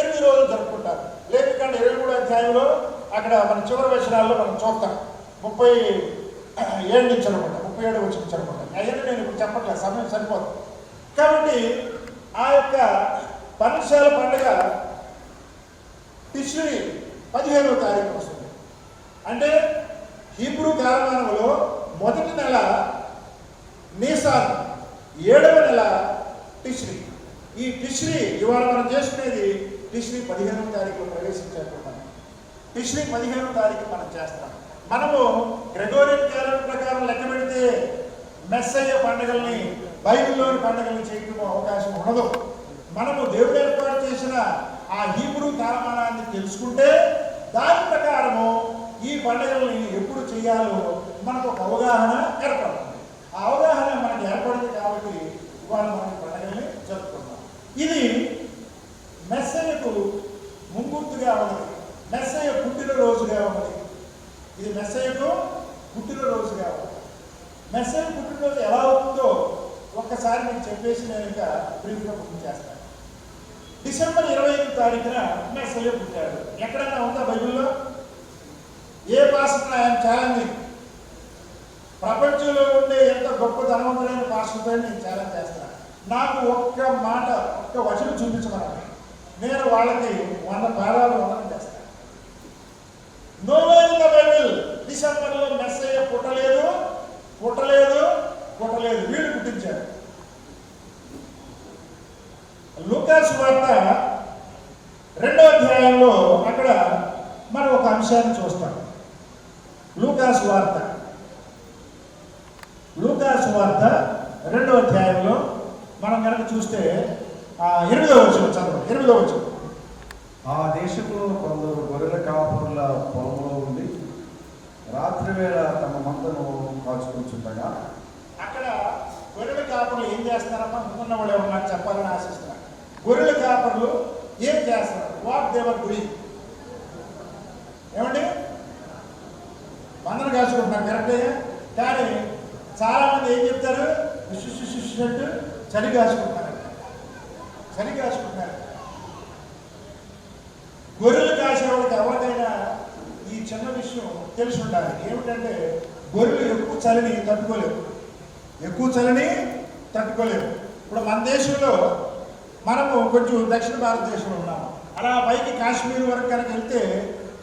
8 రోజులు జరుపుకుంటారు. లేఖకాండ 23వ అధ్యాయంలో అక్కడ మన చివరి వచనాల్లో మనం చూస్తాం. 37 నుంచి అనుకుంటా, 37 వచ్చి నుంచి అనుకుంటా. అవన్నీ నేను ఇప్పుడు చెప్పట్లేదు, సమయం సరిపోదు. కాబట్టి ఆ యొక్క పర్ణశాల పండుగ టిష్రీ 15వ తారీఖు వస్తుంది. అంటే హీబ్రూ కాలమానంలో మొదటి నెల నీసాన్, 7వ నెల టిష్రీ. ఈ టిష్రీ ఇవాళ మనం చేసుకునేది టిష్రీ 15వ తారీఖులో ప్రవేశించేట్టున్నాం. టిష్రీ 15వ తారీఖు మనం చేస్తాం. మనము గ్రెగోరియన్ క్యాలెండర్ ప్రకారం లెక్క పెడితే మెస్సయ్య పండుగల్ని, బైబిల్లోని పండుగల్ని చేయడం అవకాశం ఉండదు. మనము దేవుడు ఏర్పాటు చేసిన ఆ హీబ్రూ కాలమానాన్ని తెలుసుకుంటే దాని ప్రకారము ఈ పండుగల్ని ఎప్పుడు చేయాలో మనకు ఒక అవగాహన ఏర్పడుతుంది. ఆ అవగాహన మనకి ఏర్పడింది కాబట్టి ఇవాళ మనం పండుగల్ని జరుపుకుంటాం. ఇది మెస్సయ్యకు ముంగుర్తుగా ఉన్నది, మెస్సయ్య పుట్టినరోజుగా ఉన్నది. ఇది మెస్సయ్యకు పుట్టినరోజుగా ఉన్నది. మెస్సయ్య పుట్టినరోజు ఎలా అవుతుందో ఒక్కసారి మీకు చెప్పేసి నేను ఇంకా బ్రీఫ్గా గుర్తు చేస్తాను. డిసెంబర్ 25వ తారీఖున మెస్సయ్య పుట్టాడు. ఎక్కడైనా ఉందా బైబిల్లో? ఏ పాస్టర్ ఆయన ఛాలెంజింగ్, ప్రపంచంలో ఉండే ఎంత గొప్ప ధనవంతులైన పాస్టర్తో నేను ఛాలెంజ్ చేస్తాను. నాకు ఒక్క మాట, ఒక్క వచనం చూపించమని నేను వాళ్ళకి 100 పారాలు వందనం చేస్తాను. నోవేర్ ఇన్ ద బైబిల్ డిసెంబర్లో మెస్సయ్య పుట్టలేదు, పుట్టలేదు, పుట్టలేదు, వీళ్ళు పుట్టించారు. లూకా సువార్త 2వ అధ్యాయంలో అక్కడ మనం ఒక అంశాన్ని చూస్తాం. లూకా సువార్త 2వ అధ్యాయంలో మనం కనుక చూస్తే 8వ వచనం చదవండి. 8వ వచనం. ఆ దేశంలో కొందరు గొర్రెల కాపురుల పొలంలో ఉండి రాత్రి వేళ తమ మందను కాచుకుంటుండగా. అక్కడ గొర్రెల కాపురులు ఏం చేస్తున్నారమ్మా? ముందున్న వాళ్ళు ఎవరు నాకు చెప్పాలని ఆశిస్తున్నారు. గొర్రెల కాపురులు ఏం చేస్తున్నారు? What they're doing? ఏమండి? మందను కాచుకుంటున్నారు, కరెక్టే. కానీ చాలా మంది ఏం చెప్తారు? విశిష్టు చలి కాచుకుంటున్నారు, చలి కాచుకుంటున్నారు. గొర్రెలు కాసేవాడికి ఎవరికైనా ఈ చిన్న విషయం తెలిసి ఉండాలి. ఏమిటంటే గొర్రెలు ఎక్కువ చలిని తట్టుకోలేవు, ఎక్కువ చలిని తట్టుకోలేవు. ఇప్పుడు మన దేశంలో మనము కొంచెం దక్షిణ భారతదేశంలో ఉన్నాము. అలా పైకి కాశ్మీర్ వరకు కనుక వెళ్తే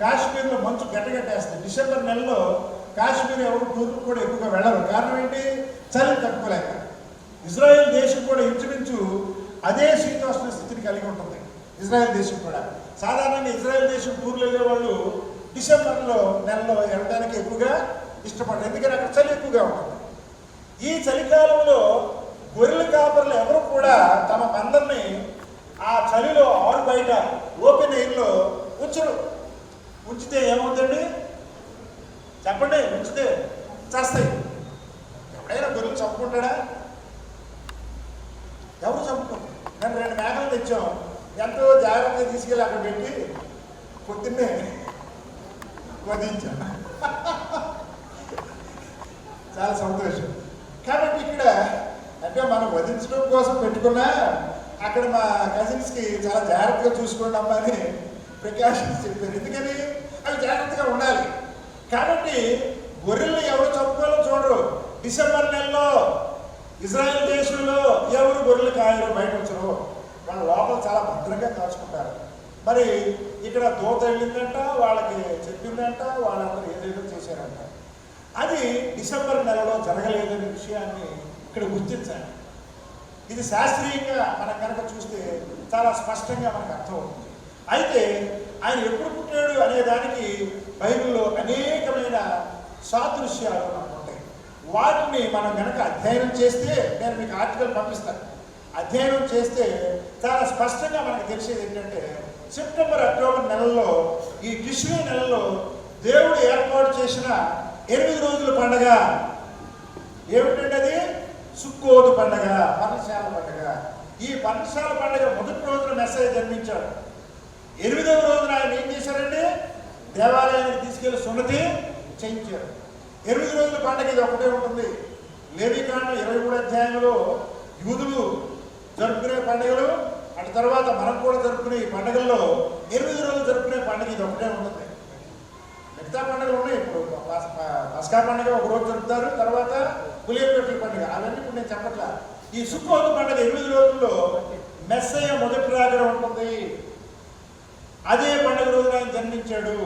కాశ్మీర్లో మంచు గట్టగట్టేస్తుంది. డిసెంబర్ నెలలో కాశ్మీర్ ఎవరు టూర్కు కూడా ఎక్కువగా వెళ్ళరు. కారణం ఏంటి? చలిని తట్టుకోలేక. ఇజ్రాయెల్ దేశం కూడా ఇంచుమించు అదే శీతోష్ణ స్థితిని కలిగి ఉంటుంది. ఇజ్రాయెల్ దేశం కూడా సాధారణంగా ఇజ్రాయెల్ దేశం టూర్లు వెళ్ళే వాళ్ళు డిసెంబర్ నెలలో వెళ్ళడానికి ఎక్కువగా ఇష్టపడరు, ఎందుకంటే అక్కడ చలి ఎక్కువగా ఉంటుంది. ఈ చలికాలంలో గొర్రెల కాపర్లు ఎవరు కూడా తమ మందల్ని ఆ చలిలో ఆరు బయట ఓపెన్ ఎయిర్లో ఉంచరు. ఉంచితే ఏమవుతుంది చెప్పండి? ఉంచితే చేస్తాయి. ఎవడైనా గొర్రెలు చంపుకుంటాడా? ఎవరు చంపుకుంటారు? నేను 2 మేకలు తెచ్చాం, ఎంతో జాగ్రత్తగా తీసుకెళ్ళి అక్కడ పెట్టి పొద్దున్నే వధించాం. చాలా సంతోషం. కాబట్టి ఇక్కడ అంటే మనం వధించడం కోసం పెట్టుకున్నా అక్కడ మా కజిన్స్కి చాలా జాగ్రత్తగా చూసుకోండి అమ్మా అని ప్రికాషన్స్ చెప్పారు. ఎందుకని? అవి జాగ్రత్తగా ఉండాలి. కాబట్టి గొర్రెల్ని ఎవరు చంపుకోవాలో చూడరు. డిసెంబర్ నెలలో ఇజ్రాయెల్ దేశంలో ఎవరు గొర్రెలు కాయలు బయట వచ్చరు, వాళ్ళ లోపల చాలా భద్రంగా కాచుకుంటారు. మరి ఇక్కడ దూత వెళ్ళిందంట, వాళ్ళకి చెప్పిందంట, వాళ్ళందరూ ఏదేదో చేశారంట. అది డిసెంబర్ నెలలో జరగలేదనే విషయాన్ని ఇక్కడ గుర్తించాలి. ఇది శాస్త్రీయంగా మనం కనుక చూస్తే చాలా స్పష్టంగా మనకు అర్థమవుతుంది. అయితే ఆయన ఎప్పుడు పుట్టాడు అనే దానికి బైబిల్లో అనేకమైన సాదృశ్యాలు మనకు ఉంటాయి. వాటిని మనం కనుక అధ్యయనం చేస్తే, నేను మీకు ఆర్టికల్ పంపిస్తాను, అధ్యయనం చేస్తే చాలా స్పష్టంగా మనకు తెలిసేది ఏంటంటే సెప్టెంబర్ అక్టోబర్ నెలల్లో ఈ టిష్రీ నెలలో దేవుడు ఏర్పాటు చేసిన 8 రోజుల పండుగ ఏమిటంటే అది సుక్కోతు పండుగ, పర్ణశాల పండుగ. ఈ పర్ణశాల పండుగ మొదటి రోజున మెస్సయ్య జన్మించాడు. 8వ రోజున ఆయన ఏం చేశారండి? దేవాలయానికి తీసుకెళ్లి సున్నతి చేయించారు. 8 రోజుల పండుగ ఇది ఒకటే ఉంటుంది. లేవీకాండం 23 అధ్యాయంలో యూదులు జరుపుకునే పండుగలు, అటు తర్వాత మనం కూడా జరుపుకునే ఈ పండుగల్లో 8 రోజులు జరుపుకునే పండుగ ఇది ఒకటే ఉంటుంది. మిగతా పండుగలు ఉన్నాయి. ఇప్పుడు పస్కా పండుగ ఒక రోజు జరుపుతారు, తర్వాత పులియపెట్టల పండుగ, అవన్నీ ఇప్పుడు నేను చెప్పట్లా. ఈ సుక్కోతు పండుగ 8 రోజుల్లో మెస్సయ్య మొదటి రాకడ ఉంటుంది. అదే పండుగ రోజున ఆయన జన్మించాడు.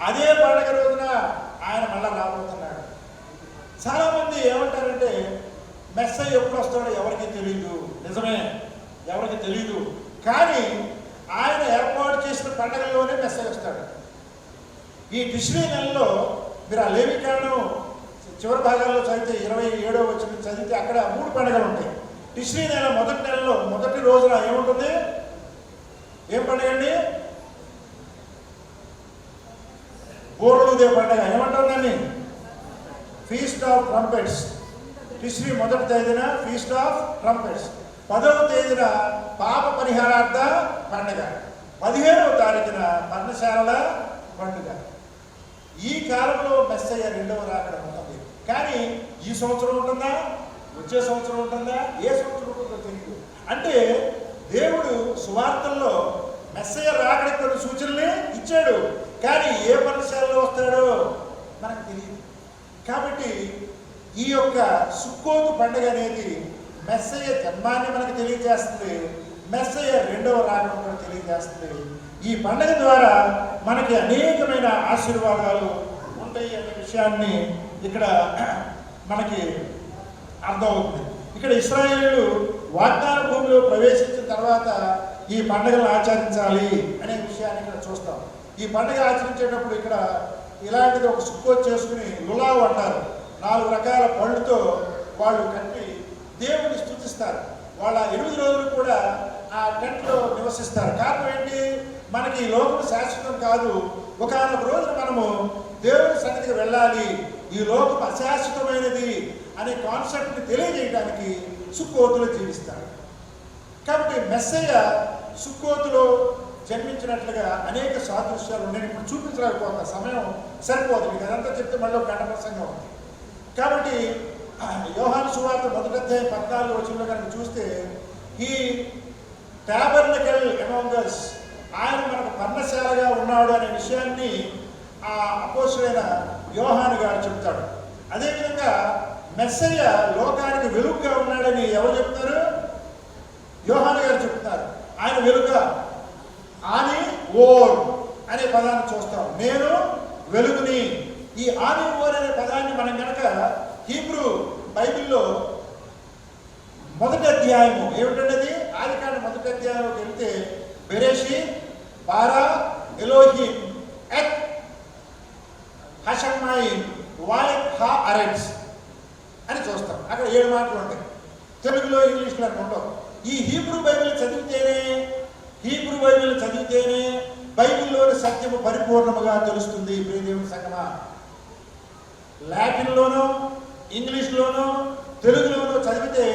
అదే పండుగ రోజున ఆయన మళ్ళా రాబోతున్నాడు. చాలా మంది ఏమంటారంటే మెస్సయ్య ఎప్పుడు వస్తాడో ఎవరికి తెలియదు. నిజమే, ఎవరికి తెలియదు. కానీ ఆయన ఏర్పాటు చేసిన పండుగల్లోనే మెస్సయ్య వస్తాడు. ఈ డిసెంబర్ నెలలో మీరు ఆ లేవీకాండం చివరి భాగాల్లో చదివితే 27వ వచనం చదివితే అక్కడ 3 పండుగలు ఉంటాయి. డిసెంబర్ నెల మొదటి నెలలో మొదటి రోజున ఏముంటుంది? ఏం పండుగ అండి? బూరలుదే పండుగ. ఏమంటారు దాన్ని? Feast of trumpets. డిసెంబర్ మొదటి తేదీన ఫీస్ట్ ఆఫ్ ట్రంపెట్స్. 10వ తేదీన పాప పరిహారార్థ పండుగ. 15వ తారీఖున పర్ణశాలల పండుగ. ఈ కాలంలో మెస్సయ్య 2వ రాకడ ఉంటుంది. కానీ ఈ సంవత్సరం ఉంటుందా, వచ్చే సంవత్సరం ఉంటుందా, ఏ సంవత్సరం ఉంటుందో తెలియదు. అంటే దేవుడు సువార్తల్లో మెస్సయ్య రాకడ కొన్ని సూచనలే ఇచ్చాడు, కానీ ఏ పర్ణశాలలో వస్తాడో మనకు తెలియదు. కాబట్టి ఈ యొక్క సుక్కోతు పండుగ అనేది మెస్సయ్య జన్మాన్ని మనకు తెలియజేస్తుంది, మెస్సయ్య 2వ రాకడ కూడా తెలియజేస్తుంది. ఈ పండుగ ద్వారా మనకి అనేకమైన ఆశీర్వాదాలు ఉంటాయి అనే విషయాన్ని ఇక్కడ మనకి అర్థమవుతుంది. ఇక్కడ ఇశ్రాయేలు వాగ్దాన భూమిలో ప్రవేశించిన తర్వాత ఈ పండుగను ఆచరించాలి అనే విషయాన్ని ఇక్కడ చూస్తాం. ఈ పండుగ ఆచరించేటప్పుడు ఇక్కడ ఇలాంటిది ఒక సుక్కోతు చేసుకుని లులావు అంటారు. 4 రకాల పళ్ళుతో వాళ్ళు కట్టి దేవుని స్తుతిస్తారు. వాళ్ళ 8 రోజులు కూడా ఆ టెంట్లో నివసిస్తారు. కారణం ఏంటి? మనకి ఈ లోకం శాశ్వతం కాదు. ఒకనొక రోజున మనము దేవుని సన్నిధికి వెళ్ళాలి, ఈ లోకం అశాశ్వతమైనది అనే కాన్సెప్ట్ని తెలియజేయడానికి సుక్కోతులో జీవిస్తారు. కాబట్టి మెస్సయ్య సుక్కోతులో జన్మించినట్లుగా అనేక సాదృశ్యాలు ఉన్నాయి. ఇప్పుడు చూపించలేకపోతా, సమయం సరిపోదు. మీకు అదంతా చెప్తే మళ్ళీ ఒక గంట ప్రసంగం ఉంది. కాబట్టి యోహాను సువార్త 1వ అధ్యాయం 14వ వచనంలో కనుక చూస్తే ఈ టాబర్నకల్ అమాంగ్ us, ఆయన మనకు పర్ణశాలగా ఉన్నాడు అనే విషయాన్ని ఆ అపోస్తలుడైన యోహాను గారు చెప్తాడు. అదేవిధంగా మెస్సయ్య లోకానికి వెలుగుగా ఉన్నాడని ఎవరు చెప్తారు? యోహాను గారు చెప్తున్నారు. ఆయన వెలుగుగా ఆని ఓర్ అనే పదాన్ని చూస్తాం. నేను వెలుగుని. ఈ ఆని ఓర్ అనే పదాన్ని మనం కనుక హీబ్రూ బైబిల్లో 1వ అధ్యాయము ఏమిటన్నది ఆదికాండం 1వ అధ్యాయంలోకి వెళ్తే బెరేషిత్ బారా ఎలోహిం ఎక్ హషమైమ్ వాయ్ హా అరెట్స్ అని చూస్తాం. అక్కడ 7 మాటలు ఉంటాయి. తెలుగులో ఇంగ్లీష్లో ఉండవు. ఈ హీబ్రూ బైబిల్ చదివితేనే బైబిల్లోని సత్యము పరిపూర్ణముగా తెలుస్తుంది. ప్రియదేవుని సంగమా, లాటిన్లోనూ ఇంగ్లీష్లోనూ తెలుగులోనూ చదివితే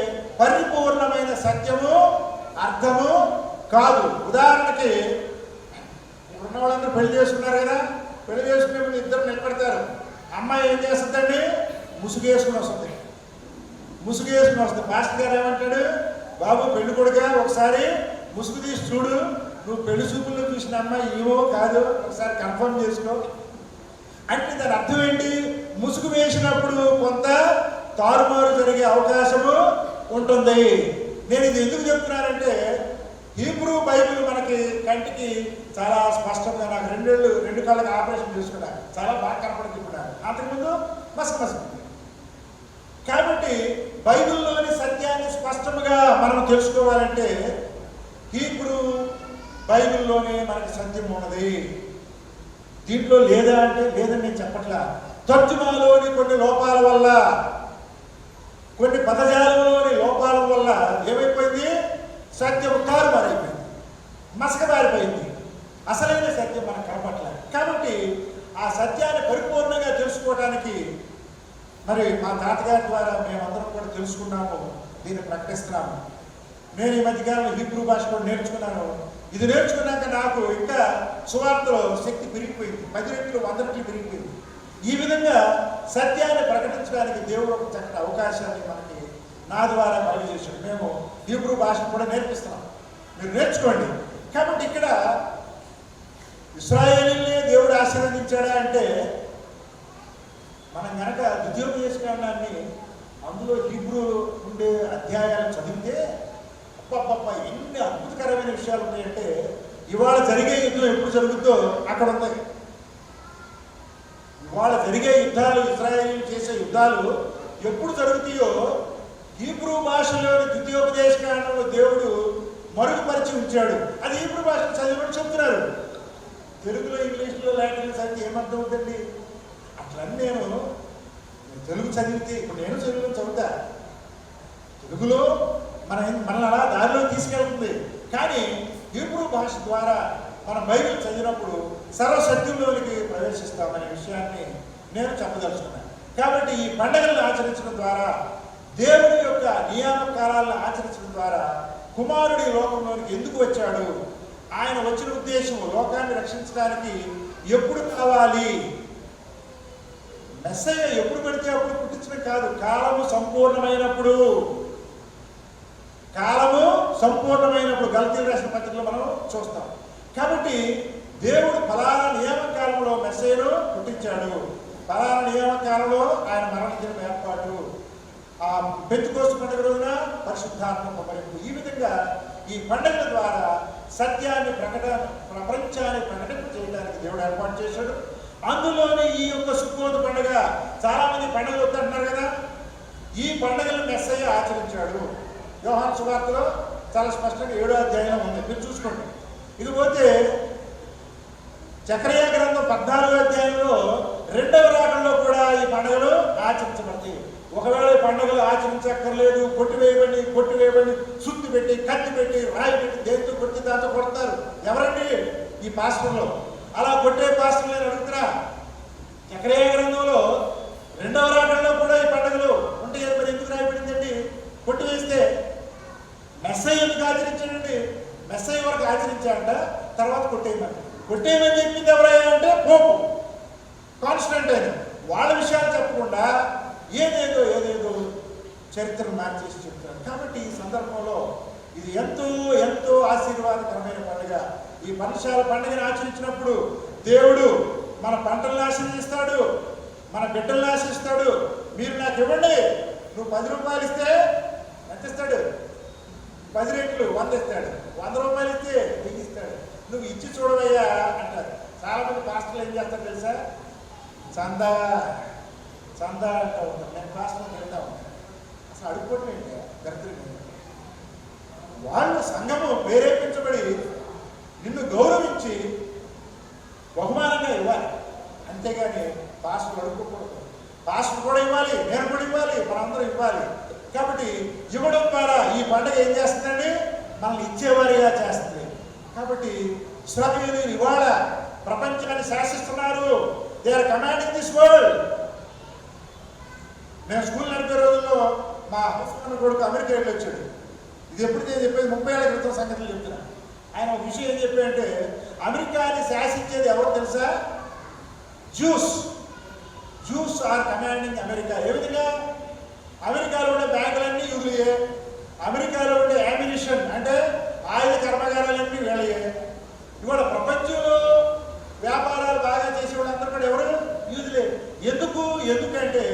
పరిపూర్ణమైన సత్యము అర్థము కాదు. ఉదాహరణకి ఉన్న వాళ్ళందరూ పెళ్లి చేసుకున్నారు కదా, పెళ్లి చేసుకునే ముందు ఇద్దరు నిలబడతారు. అమ్మాయి ఏం చేస్తుందండి? ముసుగేసుకుని వస్తుంది. పాస్టర్ గారు ఏమంటాడు? బాబు పెళ్లి కొడుగా ఒకసారి ముసుగు తీసి చూడు, నువ్వు పెళ్లి చూపుల్లో చూసిన అమ్మాయి ఏమో కాదు, ఒకసారి కన్ఫర్మ్ చేసుకో అంటే దాని అర్థం ఏంటి? ముసుగు వేసినప్పుడు కొంత తారుమారు జరిగే అవకాశము ఉంటుంది. నేను ఇది ఎందుకు చెప్తున్నానంటే హీబ్రూ బైబిల్ మనకి కంటికి చాలా స్పష్టంగా, నాకు 2 కళ్ళకి ఆపరేషన్ చేసుకున్నా, చాలా బాగా కనపడుతున్నాను. అంతకుముందు మసక. కాబట్టి బైబిల్లోని సత్యాన్ని స్పష్టంగా మనం తెలుసుకోవాలంటే హీబ్రూ బైబిల్లోనే మనకి సత్యం ఉన్నది. దీంట్లో లేదా అంటే లేదని నేను చెప్పట్లా. తర్జుమాలోని కొన్ని లోపాల వల్ల, కొన్ని పదజాలంలోని లోపాల వల్ల ఏమైపోయింది? సత్యం తారుమారైపోయింది, మసకబారిపోయింది. అసలైన సత్యం మనకు కనపట్లేదు. కాబట్టి ఆ సత్యాన్ని పరిపూర్ణంగా తెలుసుకోవడానికి మరి మా తాతగారి ద్వారా మేమందరం కూడా తెలుసుకున్నాము, దీన్ని ప్రకటిస్తున్నాము. నేను ఈ మధ్యకాలంలో హీబ్రూ భాష కూడా నేర్చుకున్నాను. ఇది నేర్చుకున్నాక నాకు ఇంకా సువార్తలో శక్తి పెరిగిపోయింది, 10 రెట్లు 100 రెట్లు పెరిగిపోయింది. ఈ విధంగా సత్యాన్ని ప్రకటించడానికి దేవుడు ఒక చక్కటి అవకాశాన్ని మనకి నా ద్వారా కలుగజేశాడు. మేము హీబ్రూ భాష కూడా నేర్పిస్తున్నాం, మీరు నేర్చుకోండి. కాబట్టి ఇక్కడ ఇశ్రాయేలీని దేవుడు ఆశీర్వదించాడా అంటే, మనం కనుక ద్వితీయోపదేశకాండాన్ని అందులో హీబ్రూ ఉండే అధ్యాయాలు చదివితే అబ్బబ్బబ్బా ఎన్ని అద్భుతకరమైన విషయాలు ఉన్నాయంటే, ఇవాళ జరిగే యుద్ధం ఎప్పుడు జరుగుతుందో అక్కడ ఉన్నాయి. ఇవాళ జరిగే యుద్ధాలు, ఇశ్రాయేలీలు చేసే యుద్ధాలు ఎప్పుడు జరుగుతాయో హీబ్రూ భాషలోని ద్వితీయోపదేశకాండంలో దేవుడు మరుగుపరిచి ఉంచాడు. అది హీబ్రూ భాషను చదివినట్టు చెప్తున్నారు. తెలుగులో, ఇంగ్లీష్లో, లాటిన్లో చదివితే ఏమర్థం అవుతుంది? అట్లని నేను తెలుగు చదివితే, ఇప్పుడు నేను తెలుగులో చదువుతా, తెలుగులో మనల్ని అలా దారిలో తీసుకెళ్తుంది. కానీ హీబ్రూ భాష ద్వారా మనం బైబిల్ చదివినప్పుడు సర్వసత్యంలోనికి ప్రవేశిస్తామనే విషయాన్ని నేను చెప్పదలుచుకున్నాను. కాబట్టి ఈ పండుగలను ఆచరించడం ద్వారా, దేవుని యొక్క నియామకాలను ఆచరించడం ద్వారా కుమారుడి లోకంలోనికి ఎందుకు వచ్చాడు, ఆయన వచ్చిన ఉద్దేశం లోకాన్ని రక్షించడానికి ఎప్పుడు కావాలి, మెస్సయ్య ఎప్పుడు పడితే అప్పుడు పుట్టించడం కాదు, కాలము సంపూర్ణమైనప్పుడు, కాలము సంపూర్ణమైనప్పుడు గలతీయులకు రాసిన పత్రికలో మనం చూస్తాం. కాబట్టి దేవుడు ఫలానా నియామకాలంలో మెస్సయ్యను పుట్టించాడు, ఫలానా నియామకాలంలో ఆయన మరణించిన ఏర్పాటు, ఆ పెంతెకోస్తు పండుగ రోజున పరిశుద్ధాత్మ పంపరింపు. ఈ విధంగా ఈ పండుగల ద్వారా సత్యాన్ని ప్రపంచాన్ని ప్రకటన చేయడానికి దేవుడు ఏర్పాటు చేశాడు. అందులోని ఈ యొక్క సుక్కోతు పండుగ, చాలా మంది పండుగలు వద్దంటున్నారు కదా, ఈ పండుగలను మెస్సయ్య ఆచరించాడు. యోహాను సువార్తలో చాలా స్పష్టంగా 7వ అధ్యాయంలో ఉంది, మీరు చూసుకోండి. ఇకపోతే జకర్యా గ్రంథం 14వ అధ్యాయంలో 2వ రాకడలో కూడా ఈ పండుగలు ఆచరించబడతాయి. ఒకవేళ ఈ పండుగలు ఆచరించక్కర్లేదు, కొట్టివేయబడి సుత్తి పెట్టి, కత్తి పెట్టి, రాయి పెట్టి, దేంతో కొట్టి దాంతో కొడతారు. ఎవరండి? ఈ పాస్టర్లో. అలా కొట్టే పాస్టర్లు నేను అడుగుతున్నా, జకర్యా గ్రంథంలో 2వ రాకడలో కూడా ఈ పండుగలు ఉంటాయి. మరి ఎందుకు రాయబడిందండి? కొట్టివేస్తే మెస్సయ్య ఎందుకు ఆచరించాడండి? మెస్సయ్య వరకు ఆచరించాడంట, తర్వాత కొట్టేయమని చెప్పింది ఎవరయ్యా అంటే పోపు, కాన్స్టంటైన్. వాళ్ళ విషయాలు చెప్పకుండా ఏదేదో చరిత్రను మార్చేసి చెప్తారు. కాబట్టి ఈ సందర్భంలో ఇది ఎంతో ఆశీర్వాదకరమైన పండుగ. ఈ పర్ణశాల పండుగను ఆచరించినప్పుడు దేవుడు మన పంటలను ఆశీర్వదిస్తాడు, మన బిడ్డలను ఆశిస్తాడు. మీరు నాకు ఇవ్వండి, నువ్వు 10 రూపాయలు ఇస్తే ఎంత ఇస్తాడు? 10 రెట్లు 100 ఇస్తాడు. 100 రూపాయలు ఇస్తే 1000 ఇస్తాడు. నువ్వు ఇచ్చి చూడవయ్యా అంటారు. చాలా మంది పాస్టర్లు ఏం చేస్తారు తెలుసా? చందా అంటూ ఉంటారు. నేను పాస్టర్లు తింటా ఉంటాను. అసలు అడుక్కోవటం ఏంటి? దరిద్రం. వాళ్ళు సంఘము ప్రేరేపించబడి నిన్ను గౌరవించి బహుమానంగా ఇవ్వాలి, అంతేగాని పాస్టర్లు అడుక్కోకూడదు. పాస్టర్ కూడా ఇవ్వాలి, నేను కూడా ఇవ్వాలి, మనందరూ ఇవ్వాలి. కాబట్టి ఇవ్వడం ద్వారా ఈ పండుగ ఏం చేస్తుందండి? మనల్ని ఇచ్చేవారిగా చేస్తుంది. కాబట్టి ఇశ్రాయేలీయులు ఇవాళ ప్రపంచాన్ని శాసిస్తున్నారు. They are commanding this world. నేను స్కూల్ నడిపే రోజుల్లో మా హస్బెండ్ కొడుకు అమెరికా వెళ్ళి వచ్చాడు. ఇది ఎప్పుడు నేను చెప్పేది 30 ఏళ్ల క్రితం సంగతులు చెప్తున్నా. ఆయన ఒక విషయం ఏం చెప్పాడంటే, అమెరికాని శాసించేది ఎవరు తెలుసా? Jews are commanding America. ఏ విధంగా? అమెరికాలో ఉండే బ్యాంకులన్నీ యూదులే, అమెరికాలో ఉండే యామినిషన్ అంటే ఆయుధ కర్మాగారాలన్నీ వీళ్ళయే. ఇవాళ ప్రపంచంలో వ్యాపారాలు బాగా చేసేవాళ్ళు అందరూ కూడా ఎవరు? యూదులే. ఎందుకంటే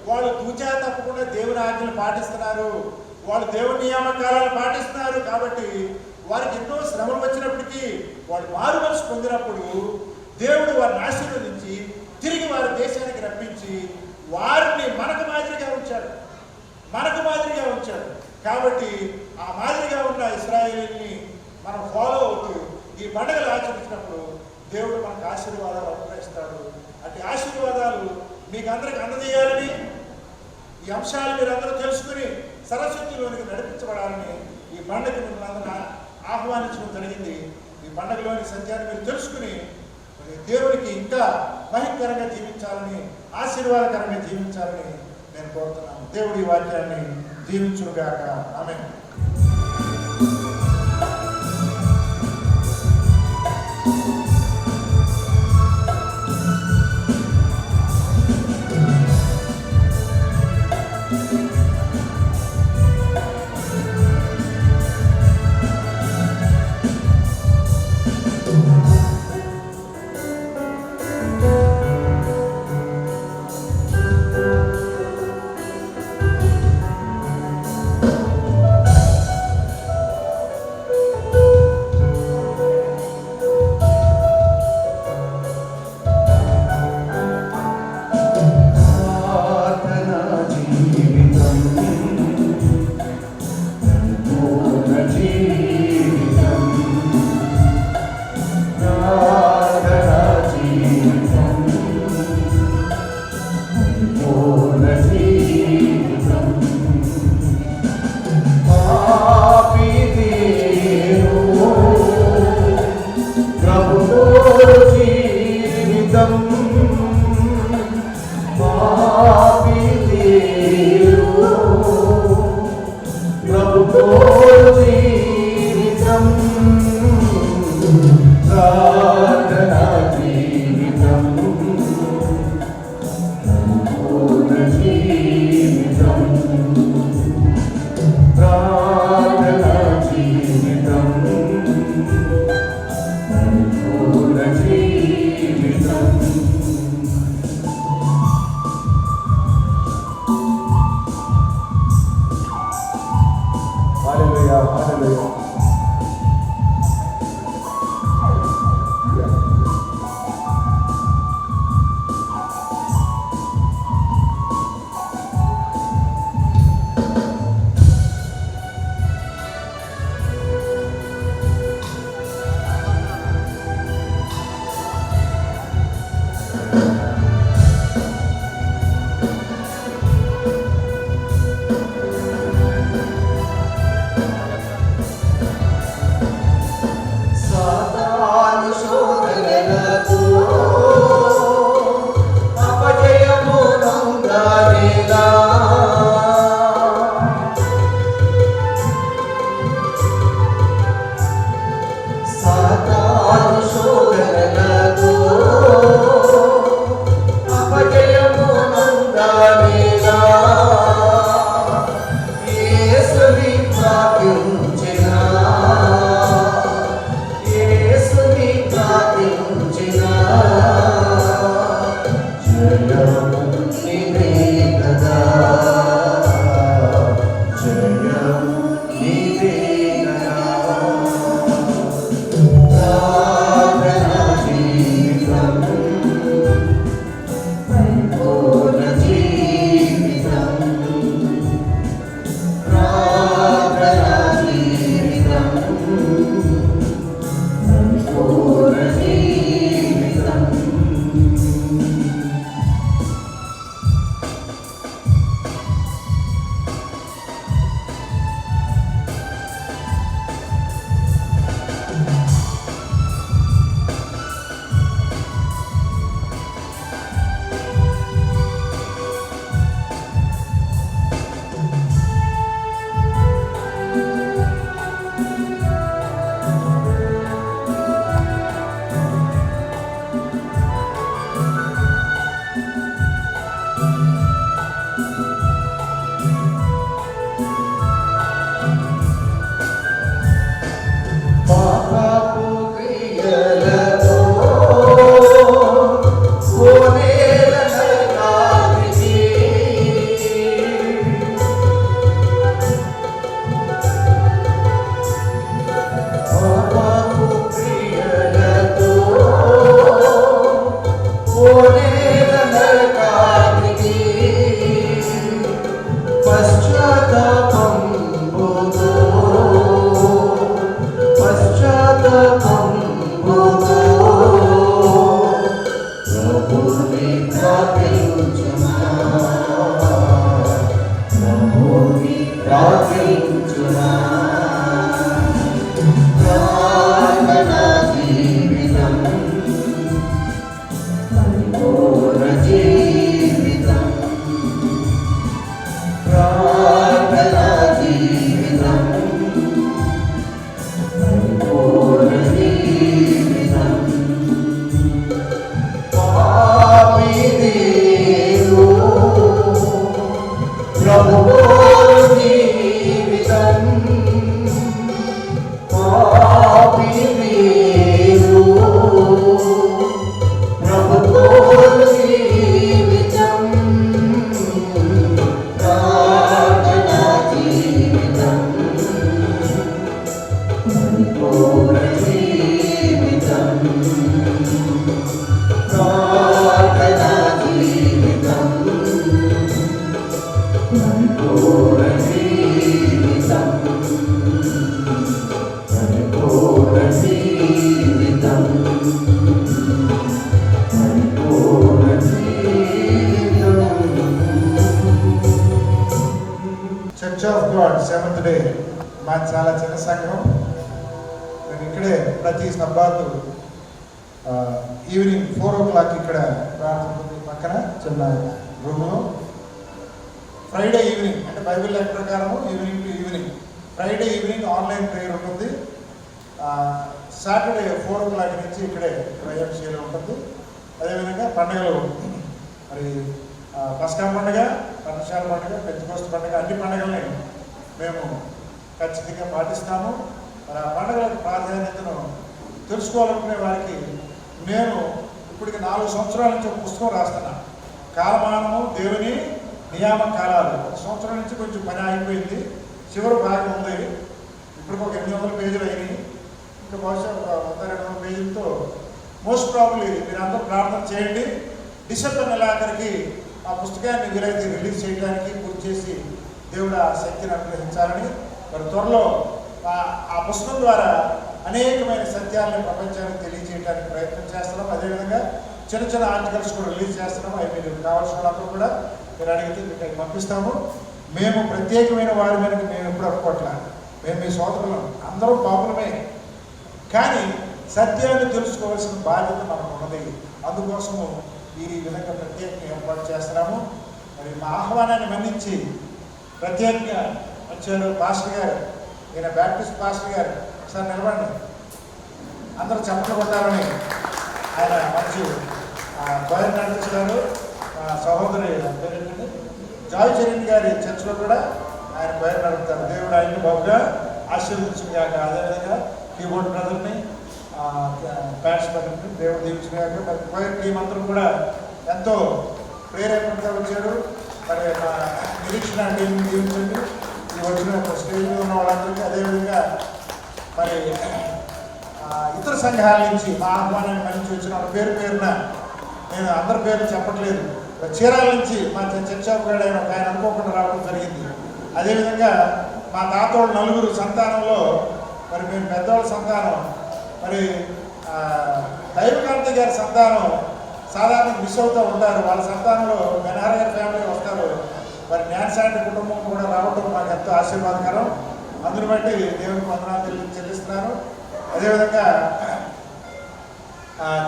వాళ్ళు తూచా తప్పకుండా దేవుని ఆజ్ఞలు పాటిస్తున్నారు, వాళ్ళు దేవుని నియామకాలను పాటిస్తున్నారు. కాబట్టి వారికి ఎన్నో శ్రమలు వచ్చినప్పటికీ వాళ్ళు మారు మనసు పొందినప్పుడు దేవుడు వారిని ఆశీర్వదించి తిరిగి వారి దేశానికి రప్పించి వారిని మనకు మాదిరిగా ఉంచాడు. కాబట్టి ఆ మాదిరిగా ఉన్న ఇశ్రాయేలీని మనం ఫాలో అవుతూ ఈ పండుగలు ఆచరించినప్పుడు దేవుడు మనకు ఆశీర్వాదాలు అనుగ్రహిస్తాడు. అట్టి ఆశీర్వాదాలు మీకు అందరికి అందజేయాలని, ఈ అంశాలు మీరు అందరూ తెలుసుకుని సరస్వతిలోనికి నడిపించబడాలని ఈ పండుగ మిమ్మల్ని అందరూ ఆహ్వానించడం జరిగింది. ఈ పండుగలోని సత్యాన్ని మీరు తెలుసుకుని దేవునికి ఇంకా మహిమకరంగా జీవించాలని, ఆశీర్వాదకరంగా జీవించాలని నేను కోరుతున్నాను. దేవుడి వాక్యాన్ని దీవించుగాక. ఆమేన్. పరిపూర్ణ జీవితం ప్రార్థనా జీవితం పరిపూర్ణ జీవితం పరిపూర్ణ జీవితం పరిపూర్ణ జీవితం. Church of God seventh day మా చాలా చిన్న సంఘం. మేము ఇక్కడే ప్రతి సబ్బాతు ఈవినింగ్ 4 o'clock ఇక్కడ ప్రార్థన పక్కన చిన్న రూమ్లో. ఫ్రైడే ఈవినింగ్ అంటే బైబిల్ లెక్క ప్రకారము evening to evening, Friday evening online prayer ఉంటుంది. సాటర్డే 4 o'clock నుంచి ఇక్కడే వైఎంసీలో ఉంటుంది. అదేవిధంగా పండుగలు మరి పస్కా పండుగ, పర్ణశాల పండుగ, పెంచుకోస్తు పండుగ, అన్ని పండుగల్ని మేము ఖచ్చితంగా పాటిస్తాము. మరి ఆ పండుగల ప్రాధాన్యతను తెలుసుకోవాలనుకునే వారికి నేను ఇప్పటికి 4 సంవత్సరాల నుంచి ఒక పుస్తకం రాస్తున్నాను. కాలమానము దేవుని నియామ కాలాలు. 1 సంవత్సరం నుంచి కొంచెం పని ఆగిపోయింది, చివరి భాగం ఉంది. ఇప్పటికి ఒక 800 పేజీలు అయినాయి. ఇంకా బహుశా ఒక 100-200 పేజీలతో మోస్ట్ ప్రాబబ్లీ మీరు అందరూ ప్రార్థన చేయండి. డిసెంబర్ నెలాఖరికి ఆ పుస్తకాన్ని వీలైతే రిలీజ్ చేయడానికి పూర్తి చేసి దేవుడు ఆ శక్తిని అనుగ్రహించాలని, మరి త్వరలో ఆ పుస్తకం ద్వారా అనేకమైన సత్యాలను ప్రపంచానికి తెలియజేయడానికి ప్రయత్నం చేస్తున్నాం. అదేవిధంగా చిన్న చిన్న ఆర్టికల్స్ కూడా రిలీజ్ చేస్తున్నాము. అవి మీరు కావాల్సిన వాళ్ళందరూ కూడా మీరు అడిగితే మీకు అవి పంపిస్తాము. మేము ప్రత్యేకమైన వారి మీద మేము ఎప్పుడు అనుకోవట్లా. మేము మీ సోదరులం, అందరూ పాపులమే. కానీ సత్యాన్ని తెలుసుకోవాల్సిన బాధ్యత మనకు ఉన్నది. అందుకోసము ఈ విధంగా ప్రత్యేకంగా ఏర్పాటు చేస్తున్నాము. మరి మా ఆహ్వానాన్ని మన్నించి ప్రత్యేకంగా వచ్చారు పాస్టర్ గారు. ఈయన బ్యాప్టిస్ట్ పాస్టర్ గారు. ఒకసారి నిలబడండి, అందరూ చప్పట్లు కొట్టాలని. ఆయన మంచి గోయర్ నడిపిస్తారు. సహోదరి పేరేంటండి, జాయ్ చరణ్ గారి చర్చిలో కూడా ఆయన గోయర్ నడుపుతారు. దేవుడు ఆయన్ని బాగుగా ఆశీర్వదించిన కాక. అదేవిధంగా కీబోర్డ్ బ్రదర్ని, ప్యాడ్స్ బ్రదర్ని దేవుడు దీవించిన కాక. మరి గోయర్ టీం అందరూ కూడా ఎంతో ప్రేరేపణగా వచ్చారు. మరి మా నిరీక్షణ టీంని దీవించండి. ఈ వచ్చిన స్టేజ్ మీద ఉన్న వాళ్ళందరికీ, అదేవిధంగా మరి ఇతర సంఘాల నుంచి మా ఆహ్వానాన్ని మనిషి వచ్చిన వాళ్ళ పేరున నేను అందరి పేర్లు చెప్పట్లేదు. చీరాల నుంచి మా చర్చ్ ఆఫ్ గాడ్ అయిన ఆయన అనుకోకుండా రావడం జరిగింది. అదేవిధంగా మా తాతోళ్ళు 4 సంతానంలో మరి మేము పెద్దవాళ్ళ సంతానం. మరి దైవకాంతి గారి సంతానం సాధారణ మిస్ అవుతూ ఉంటారు. వాళ్ళ సంతానంలో బెనహార్ గారి ఫ్యామిలీ వస్తారు. మరి న్యాన్సాంటి కుటుంబం కూడా రావడం మాకు ఎంతో ఆశీర్వాదకరం. అందుని బట్టి దేవునికి వందనాలు చెల్లిస్తున్నాను. అదేవిధంగా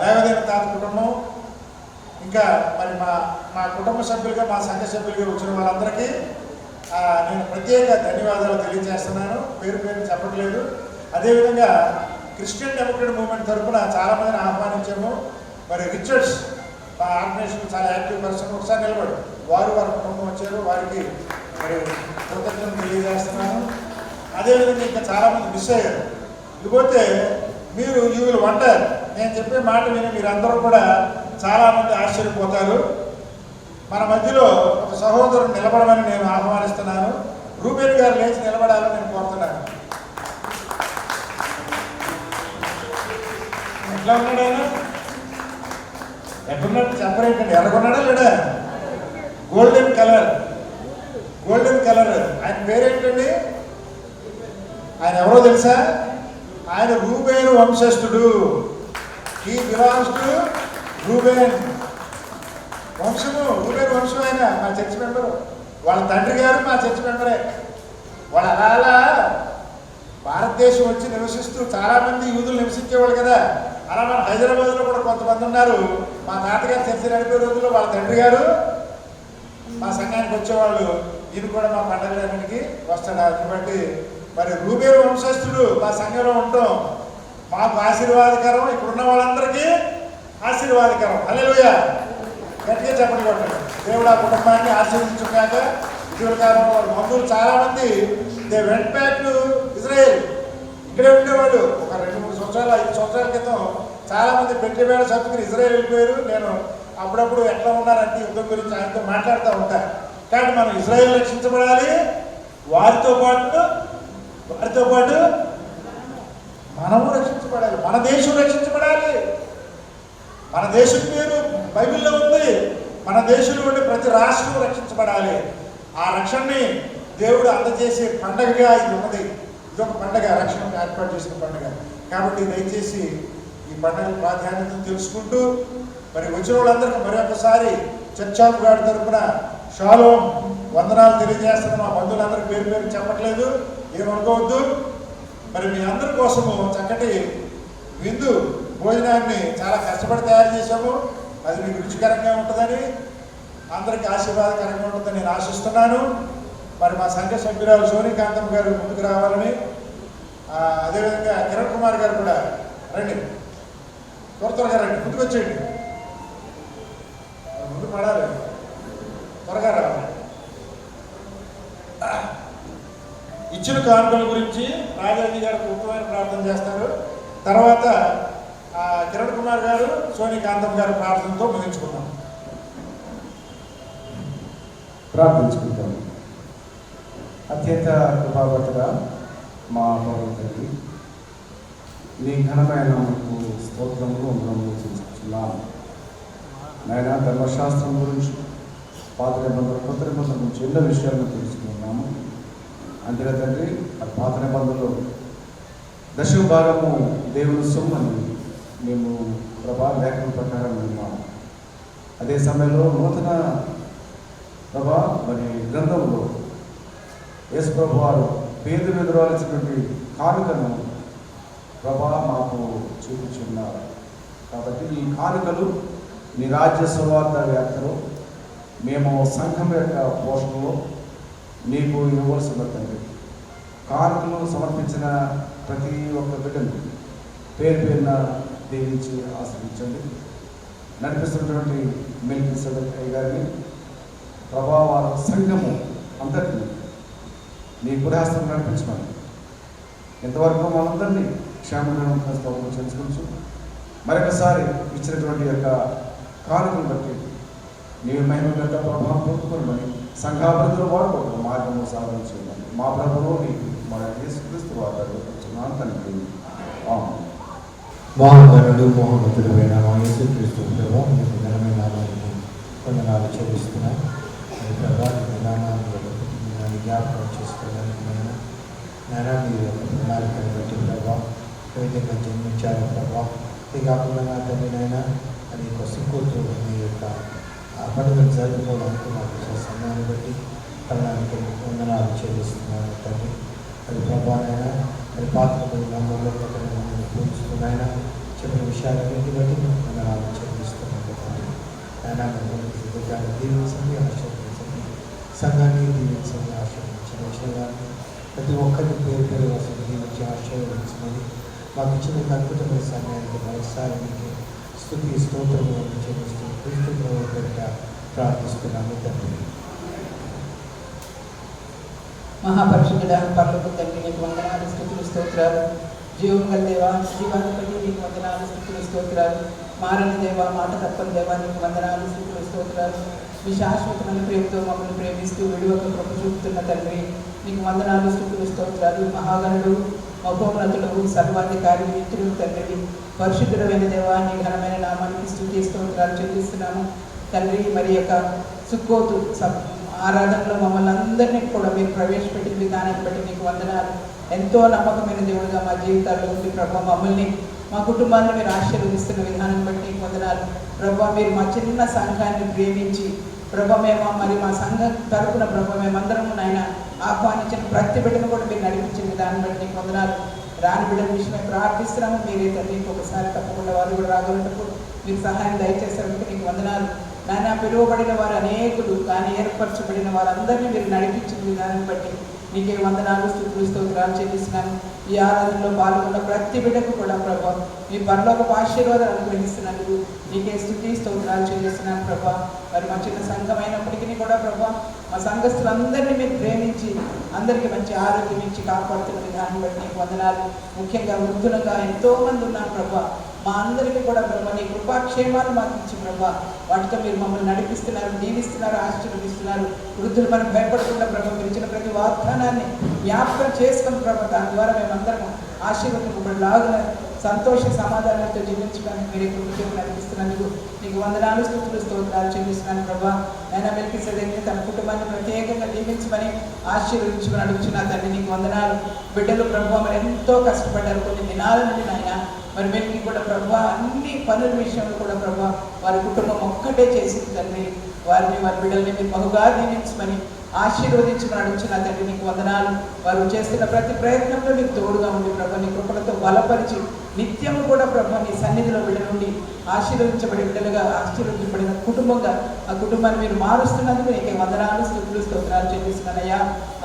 దైవదేవ తాత కుటుంబం, ఇంకా మరి మా కుటుంబ సభ్యులుగా, మా సంఘ సభ్యులుగా వచ్చిన వాళ్ళందరికీ నేను ప్రత్యేక ధన్యవాదాలు తెలియజేస్తున్నాను. పేరు చెప్పట్లేదు. అదేవిధంగా క్రిస్టియన్ డెమోక్రటిక్ మూవ్మెంట్ తరఫున చాలామందిని ఆహ్వానించాము. మరి రిచర్డ్స్ మా ఆర్గనైజేషన్ చాలా యాక్టివ్ పర్సన్. ఒకసారి నిలబడి వారి కుటుంబం వచ్చారు. వారికి మరి కృతజ్ఞతలు తెలియజేస్తున్నాను. అదేవిధంగా ఇంకా చాలామంది మిస్ అయ్యారు. ఇకపోతే మీరు యూ విల్ వండర్, నేను చెప్పే మాట విని మీరందరూ కూడా చాలామంది ఆశ్చర్యపోతారు. మన మధ్యలో ఒక సహోదరుడు నిలబడమని నేను ఆహ్వానిస్తున్నాను. రూబేన్ గారు లేచి నిలబడాలని నేను కోరుతున్నాను. ఎట్లా ఉన్నాడు ఆయన? ఎక్కడున్నట్టు చెప్పరేంటండి? ఎర్రగొన్నాడా లేడా? Golden colour. ఆయన పేరేంటండి? ఆయన ఎవరో తెలుసా? ఆయన రూబేను వంశస్థుడు. హీ బిలాంగ్స్ టు రూబేన్ వంశము. రూబేన్ వంశం ఆయన మా చర్చ్ మెంబరు. వాళ్ళ తండ్రి గారు మా చర్చ్ మెంబరే. వాళ్ళు అలా భారతదేశం వచ్చి నివసిస్తూ చాలామంది యూదులు నివసించేవాళ్ళు కదా. అలా మన హైదరాబాద్లో కూడా కొంతమంది ఉన్నారు. మా తాతగారు చర్చ నడిపే రోజుల్లో వాళ్ళ తండ్రి గారు మా సంఘానికి వచ్చేవాళ్ళు. ఈయన కూడా మా పండుగలన్నిటికీ వస్తాడు. దాన్ని బట్టి మరి రూబేను వంశస్థుడు మా సంఘంలో ఉండటం మాకు ఆశీర్వాదకరం. ఇక్కడున్న వాళ్ళందరికీ ఆశీర్వాదకరం. హల్లెలూయా, గట్టిగా చెప్పండి కొట్టండి. దేవుడు ఆ కుటుంబాన్ని ఆశీర్వదించుగాక. ఇటీవల కాలంలో వాళ్ళ బంధువులు చాలామంది they went back to Israel. ఇక్కడే ఉండేవాళ్ళు. ఒక 2-3 సంవత్సరాలు 5 సంవత్సరాల క్రితం చాలామంది పెట్టేవేళ చదువుకుని ఇజ్రాయెల్ వెళ్ళిపోయారు. నేను అప్పుడప్పుడు ఎట్లా ఉన్నారంటే యుద్ధం గురించి ఆయనతో మాట్లాడుతూ ఉంటాను. కాబట్టి మనం ఇజ్రాయెల్ రక్షించబడాలి, వారితో పాటు మన మనము రక్షించబడాలి, మన దేశం రక్షించబడాలి. మన దేశం పేరు బైబిల్లో ఉంది. మన దేశంలో ఉండే ప్రతి రాష్ట్రం రక్షించబడాలి. ఆ రక్షణని దేవుడు అందజేసే పండగగా ఇది ఉన్నది. ఇదొక పండగ, రక్షణ ఏర్పాటు చేసిన పండుగ. కాబట్టి దయచేసి ఈ పండుగ ప్రాధాన్యతను తెలుసుకుంటూ మరి వచ్చిన వాళ్ళందరికీ మరొకసారి చర్చాపు గారి తరఫున షాలోమ్ వందనాలు తెలియజేస్తున్న మా బంధువులందరికీ పేరు పేరు చెప్పట్లేదు, ఏమనుకోవద్దు. మరి మీ అందరి కోసము చక్కటి విందు భోజనాన్ని చాలా కష్టపడి తయారు చేశాము. అది మీకు రుచికరంగా ఉంటుందని, అందరికీ ఆశీర్వాదకరంగా ఉంటుందని నేను ఆశిస్తున్నాను. మరి మా సంఘ సభ్యురాలు సోనికాంతం గారు ముందుకు రావాలని, అదేవిధంగా కిరణ్ కుమార్ గారు కూడా రండి, త్వరగా రండి, ముందుకు వచ్చేయండి, ముందు పడాలి, త్వరగా రావాలి. ఇచ్చిన కానుకల గురించి రాజాజీ గారు ముఖ్యమైన ప్రార్థన చేస్తారు. తర్వాత కిరణ్ కుమార్ గారు సోనికాంతం గారు ప్రార్థనతో ముగించుకున్నాం. ప్రార్థించుకుంటాం. అత్యంత కృపావతుగా మా పవిత్రుడికి నీ ఘనమైన స్తోత్రములు వందనములు చేసుకుంటున్నాము. నాయన ధర్మశాస్త్రం గురించి, పాత నిబంధనలు, కొత్త నిబంధనల గురించి ఎన్నో విషయాలను తెలుసుకున్నాము. అందుకే తండ్రి ఆ పాత నిబంధనలో దశమ భాగము దేవుని సొమ్మని మేము ప్రభా లేఖన ప్రకారం విన్నాము. అదే సమయంలో నూతన ప్రభా మరి గ్రంథంలో యేసు ప్రభు వారు పేద విధురాల్సినటువంటి కానుకను ప్రభా మాకు చూపించున్నారు. కాబట్టి ఈ కానుకలు నీ రాజ్య సువార్త వ్యాప్తిలో మేము సంఘం యొక్క పోషణలో నీకు ఇవ్వవలసి తండ్రి. కానుకలు సమర్పించిన ప్రతి ఒక్క బిడ్డను పేరు పేరున దీవించి ఆశ్రయించండి. నడిపిస్తున్నటువంటి మిల్కి సదక్కయ్య గారిని ప్రభావాల సంఘము అందరినీ నీ పురాస్తం నడిపించమని, ఇంతవరకు మనందరినీ క్షేమంగా స్తోత్రం చేసుకుంటూ మరొకసారి ఇచ్చినటువంటి యొక్క కానుకను బట్టి నీవు మహిమ యొక్క ప్రభావం పొందుకోమని, సంఘాభివృద్ధిలో వాడుకోవడం మార్గము సాధించమని మా ప్రభువు నీకు మన యేసుక్రీస్తు వార్తలు తండ్రి. మహాగణుడు మహోన్నతుడు అయిన మా యేసుక్రీస్తు ప్రభు మీకు ఘనమైన నామానికి వందనాలు చెల్లిస్తున్నాను. ప్రభా మీ నామాన్ని జ్ఞాపకం చేసుకోవడానికి నాయన మీ యొక్క ప్రణాళికను బట్టి ప్రభావ ఏ విధంగా జన్మించారు ప్రభావ. ఇది కాకుండా నా తండ్రి నాయన అది యొక్క సుఖోతు మీ యొక్క ఆ పండుగను జరుపుకోవడానికి మాకు సమయాన్ని బట్టి ప్రణాళిక వందనాలు చెల్లిస్తున్నాను తండ్రి. అది ప్రభావైనా అది పాత్రలు నమ్మకంలో పూజిస్తున్నాయన చెప్పిన విషయాలన్నింటి బట్టి వందనాలు చెల్లిస్తున్నాను తండ్రి. ఆయన దీవించండి, ఆశీర్వదించండి, సంఘాన్ని దీవించండి, ఆశీర్వదించండి. వచ్చిన వారిని ప్రతి ఒక్కరిని పేరు పేరు వసతి దీవించి ఆశీర్వదించమని మాకు ఇచ్చిన అద్భుతమైన సమయానికి మరోసారి మీకు స్తుతి స్తోత్రము చెల్లిస్తూ క్రీస్తు ప్రభువు పేరిట ప్రార్థిస్తున్నాము తండ్రి. మహాపరిశుద్ధుడా పరలోక తండ్రి నీకు వందనాలు స్తుతులు స్తోత్రాలు. జీవం గల దేవా, జీవాధిపతి నీకు వందనాలు స్తుతులు స్తోత్రాలు. మారని దేవా, మాట తప్పని దేవా నీకు వందనాలు స్తుతులు స్తోత్రాలు. మీ శాశ్వతమైన ప్రేమతో మమ్మల్ని ప్రేమిస్తూ విడువక కృప చూపుతున్న తండ్రి నీకు వందనాలు స్తుతులు స్తోత్రాలు. మహాగణుడు, మహోన్నతుడు, సర్వాధికారి, మిత్రుడు తండ్రి, పరిశుద్ధుడమైన దేవా నీ ఘనమైన నామానికి స్తుతి స్తోత్రాలు చెల్లిస్తున్నాము తండ్రి. మరి యొక్క సుక్కోతు ఆరాధనలో మమ్మల్ని అందరినీ కూడా మీరు ప్రవేశపెట్టిన విధానాన్ని బట్టి నీకు వందనాలు. ఎంతో నమ్మకమైన దేవుడుగా మా జీవితాల్లో ఉంది ప్రభావ. మమ్మల్ని మా కుటుంబాన్ని మీరు ఆశీర్వదిస్తున్న విధానం బట్టి నీకు వందనాలు ప్రభావ. మీరు మా చిన్న సంఘాన్ని ప్రేమించి ప్రభావ మేము మరి మా సంఘం తరపున ప్రభావ మేమందరం నాయన ఆహ్వానించిన ప్రతి బిడ్డను కూడా మీరు నడిపించిన విధానం బట్టి నీకు వందనాలు. రాని బిడ్డల విషయమే ప్రార్థిస్తున్నాము. మీరే తండ్రి ఒకసారి తప్పకుండా వారు కూడా రాగలంటప్పుడు మీరు సహాయం దయచేసేందుకు నీకు వందనాలు. నాయన పిలువబడిన వారు అనేకులు, కానీ ఏర్పరచబడిన వారందరినీ మీరు నడిపించిన విధానం బట్టి నీకే వందనాలు స్తుతులు స్తోత్రాలు చెల్లిస్తున్నాను. ఈ ఆరాధనలో పాల్గొన్న ప్రతి బిడ్డకు కూడా ప్రభావ మీ పరలోకపు ఆశీర్వాదాలు అనుగ్రహిస్తున్నందుకు నీకే స్తుతి స్తోత్రాలు చెల్లిస్తున్నాను ప్రభా. మరి మా చిన్న సంఘం అయినప్పటికీ కూడా ప్రభా మా సంఘస్థులందరినీ మీరు ప్రేమించి అందరికీ మంచి ఆరోగ్యం ఇచ్చి కాపాడుతున్న విధానం బట్టి నీకు వందనాలు. ముఖ్యంగా వృద్ధులుగా ఎంతోమంది ఉన్నారు ప్రభా. మా అందరికీ కూడా ప్రభా నీ కృపాక్షేమాలు మాకు ఇచ్చి ప్రభా వాటితో మీరు మమ్మల్ని నడిపిస్తున్నారు, దీవిస్తున్నారు, ఆశీర్వదిస్తున్నారు. వృద్ధులు మనకు భయపడకుండా ప్రభా మీరు ఇచ్చిన ప్రతి వాగ్దానాన్ని జ్ఞాపకం చేసుకుని ప్రభు దాని ద్వారా మేమందరం ఆశీర్వదింపబడిలాగా సంతోష సమాధానంతో జీవించడానికి మీరు కృపను నడిపిస్తున్నందుకు నీకు వందనాలు స్తుతులు స్తోత్రాలు చెల్లిస్తున్నాను ప్రభా. ఆయన మెల్కీసెదెకుని తన కుటుంబాన్ని ప్రత్యేకంగా దీవించమని ఆశీర్వదించుకుని అడుగుచున్నా తండ్రి. నీకు వందనాలు. బిడ్డలు ప్రభు మరి ఎంతో కష్టపడ్డారు కొన్ని దినాల నుండి నాయన. మరి మెల్కి కూడా ప్రభు అన్ని పనుల విషయంలో కూడా ప్రభు వారి కుటుంబం ఒక్కటే చేసింది తండ్రి. వారిని వారి బిడ్డల్ని మీరు బహుగా దీవించమని ఆశీర్వదించుకుని అడుగుచున్నా తండ్రి. నీకు వందనాలు. వారు చేస్తున్న ప్రతి ప్రయత్నంలో నీకు తోడుగా ఉండి ప్రభు నీ కృపలతో బలపరిచి నిత్యము కూడా ప్రభు నీ సన్నిధిలో బిడ్డ నుండి ఆశీర్వదించబడి బిడ్డలుగా ఆశీర్వదించబడిన కుటుంబంగా ఆ కుటుంబాన్ని మీరు మారుస్తున్నందుకు నీకే వందనాలు స్తుతులు స్తోత్రాలు చెల్లిస్తున్నానయ్యా.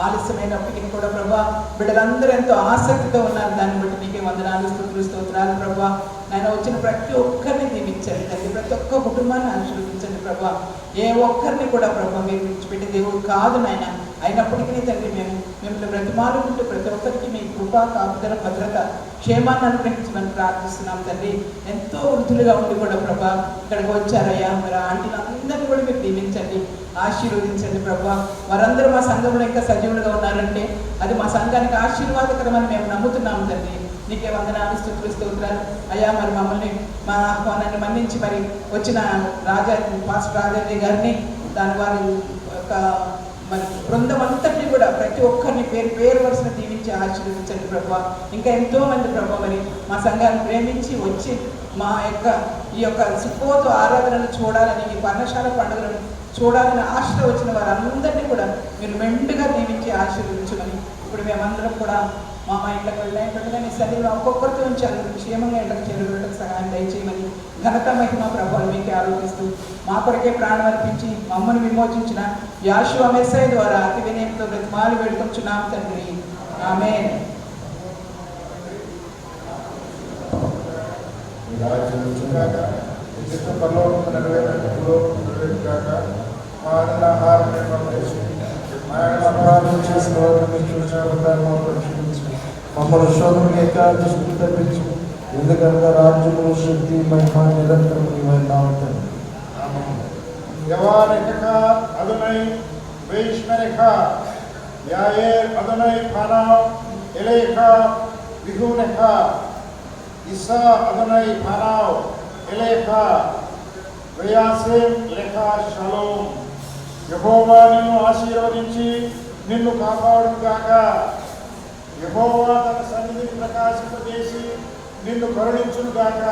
ఆలస్యమైనప్పటికీ కూడా ప్రభా బిడ్డలందరూ ఎంతో ఆసక్తితో ఉన్నారు. దాన్ని బట్టి నీకే వందనాలు స్తుతులు స్తోత్రాలు ప్రభా. నాయన వచ్చిన ప్రతి ఒక్కరిని దీవించండి తండ్రి. ప్రతి ఒక్క కుటుంబాన్ని ఆశీర్వదించండి ప్రభా. ఏ ఒక్కరిని కూడా ప్రభా మీరు విడిచిపెట్టే దేవుడు కాదు నాయన. అయినప్పటికీ తండ్రి మిమ్మల్ని బ్రతిమాలుకుంటూ ప్రతి ఒక్కరికి మీ కృప కాపుదల భద్రత క్షేమాన్ని అనుగ్రహించమని ప్రార్థిస్తున్నాం తండ్రి. ఎంతో వృద్ధులుగా ఉండి కూడా ప్రభా ఇక్కడికి వచ్చారయ్యా. మరి ఆంటీని అందరినీ కూడా మీరు దీవించండి ఆశీర్వదించండి ప్రభా. వారందరూ మా సంఘంలో ఇంకా సజీవులుగా ఉన్నారంటే అది మా సంఘానికి ఆశీర్వాదకరమని మేము నమ్ముతున్నాము తండ్రి. నీకే వందనాలు స్తుతులు స్తోత్రాలు అయ్యా. మరి మమ్మల్ని మా ఆహ్వానాన్ని మన్నించి మరి వచ్చిన పాస్టర్ రాజాజీ గారిని దాని వారి యొక్క మరి బృందం అంతటినీ కూడా ప్రతి ఒక్కరిని పేరు పేరు వరుసను దీవించి ఆశీర్వదించండి ప్రభా. ఇంకా ఎంతో మంది ప్రభా మరి మా సంఘాన్ని ప్రేమించి వచ్చి మా యొక్క ఈ యొక్క సుపోతు ఆరాధనను చూడాలని ఈ పర్ణశాల పండుగలను చూడాలని ఆశలో వచ్చిన వారందరినీ కూడా మీరు మెండుగా దీవించి ఆశీర్వదించమని ఇప్పుడు మేమందరం కూడా మా ఇంట్లోకి వెళ్ళినట్టుగా నీ సన్నిధిలో ఒక్కొక్కరితో నుంచి అందరూ క్షేమంగా ఇళ్ళకి చేరుకోవడానికి సహాయం దయచేయమని ఘనత మహిమ ప్రభావం మీకే ఆరోపిస్తూ మా కొరకే ప్రాణం అర్పించి మమ్మల్ని విమోచించిన యాషువ మెస్సయ్య ద్వారా అతి వినయంతో బ్రతిమాలు వేడుకొంచున్నాం తండ్రి. ఆమేన్. మమ్మల్ని శోధనకి ఏకాదశి తప్పించు. ఎందుకంటే రాజ్యము శక్తి మహిమ నిరంతరం నీవైనా ఉంటుంది. యవానెక అదునై వైష్ణరెఖ యాయేర్ అదునై ఫానావ్ ఎలేఖ విహునెఖ ఇసా అదునై ఫానావ్ ఎలేఖ వయాసేం లేఖ షలోం. యెహోవా నిన్ను ఆశీర్వదించి నిన్ను కాపాడుగాక. యెహోవా తన సన్నిధిని ప్రకాశింపజేసి నిన్ను కరుణించునుగాక.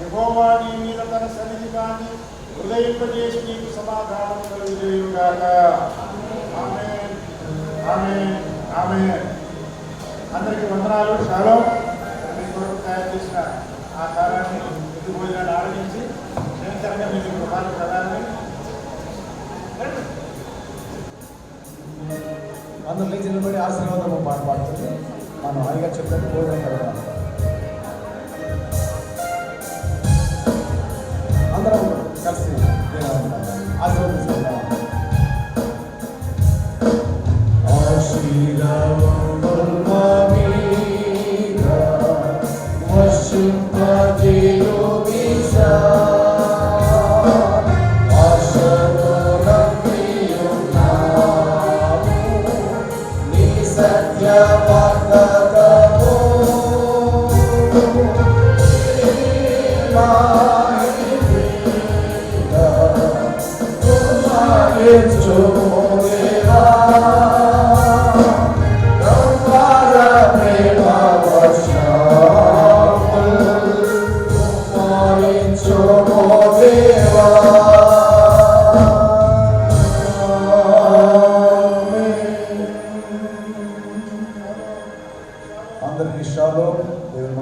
యెహోవా నీ మీద తన సన్నిధి కానీ ఉదయింపజేసి నీకు సమాధానం కలుగుగాక. ఆమేన్ ఆమేన్ ఆమేన్. అందరికీ వందనాలు. షాలోం. మీ కొరకు తయారు చేసిన ఆహారాన్ని విధి భోజనాన్ని ఆరగించి నిరంతరంగా మీకు కృపాలు కలాలని అందరూ లేచి నిలబడి ఆశీర్వాదము పాట పాడుతుంది. మనం హాయిగా చెప్పండి భోజనం కదా. అందరం కలిసి ఆశీర్వదిస్తున్నాం. అందరికీ షాలోమ్. దేవుని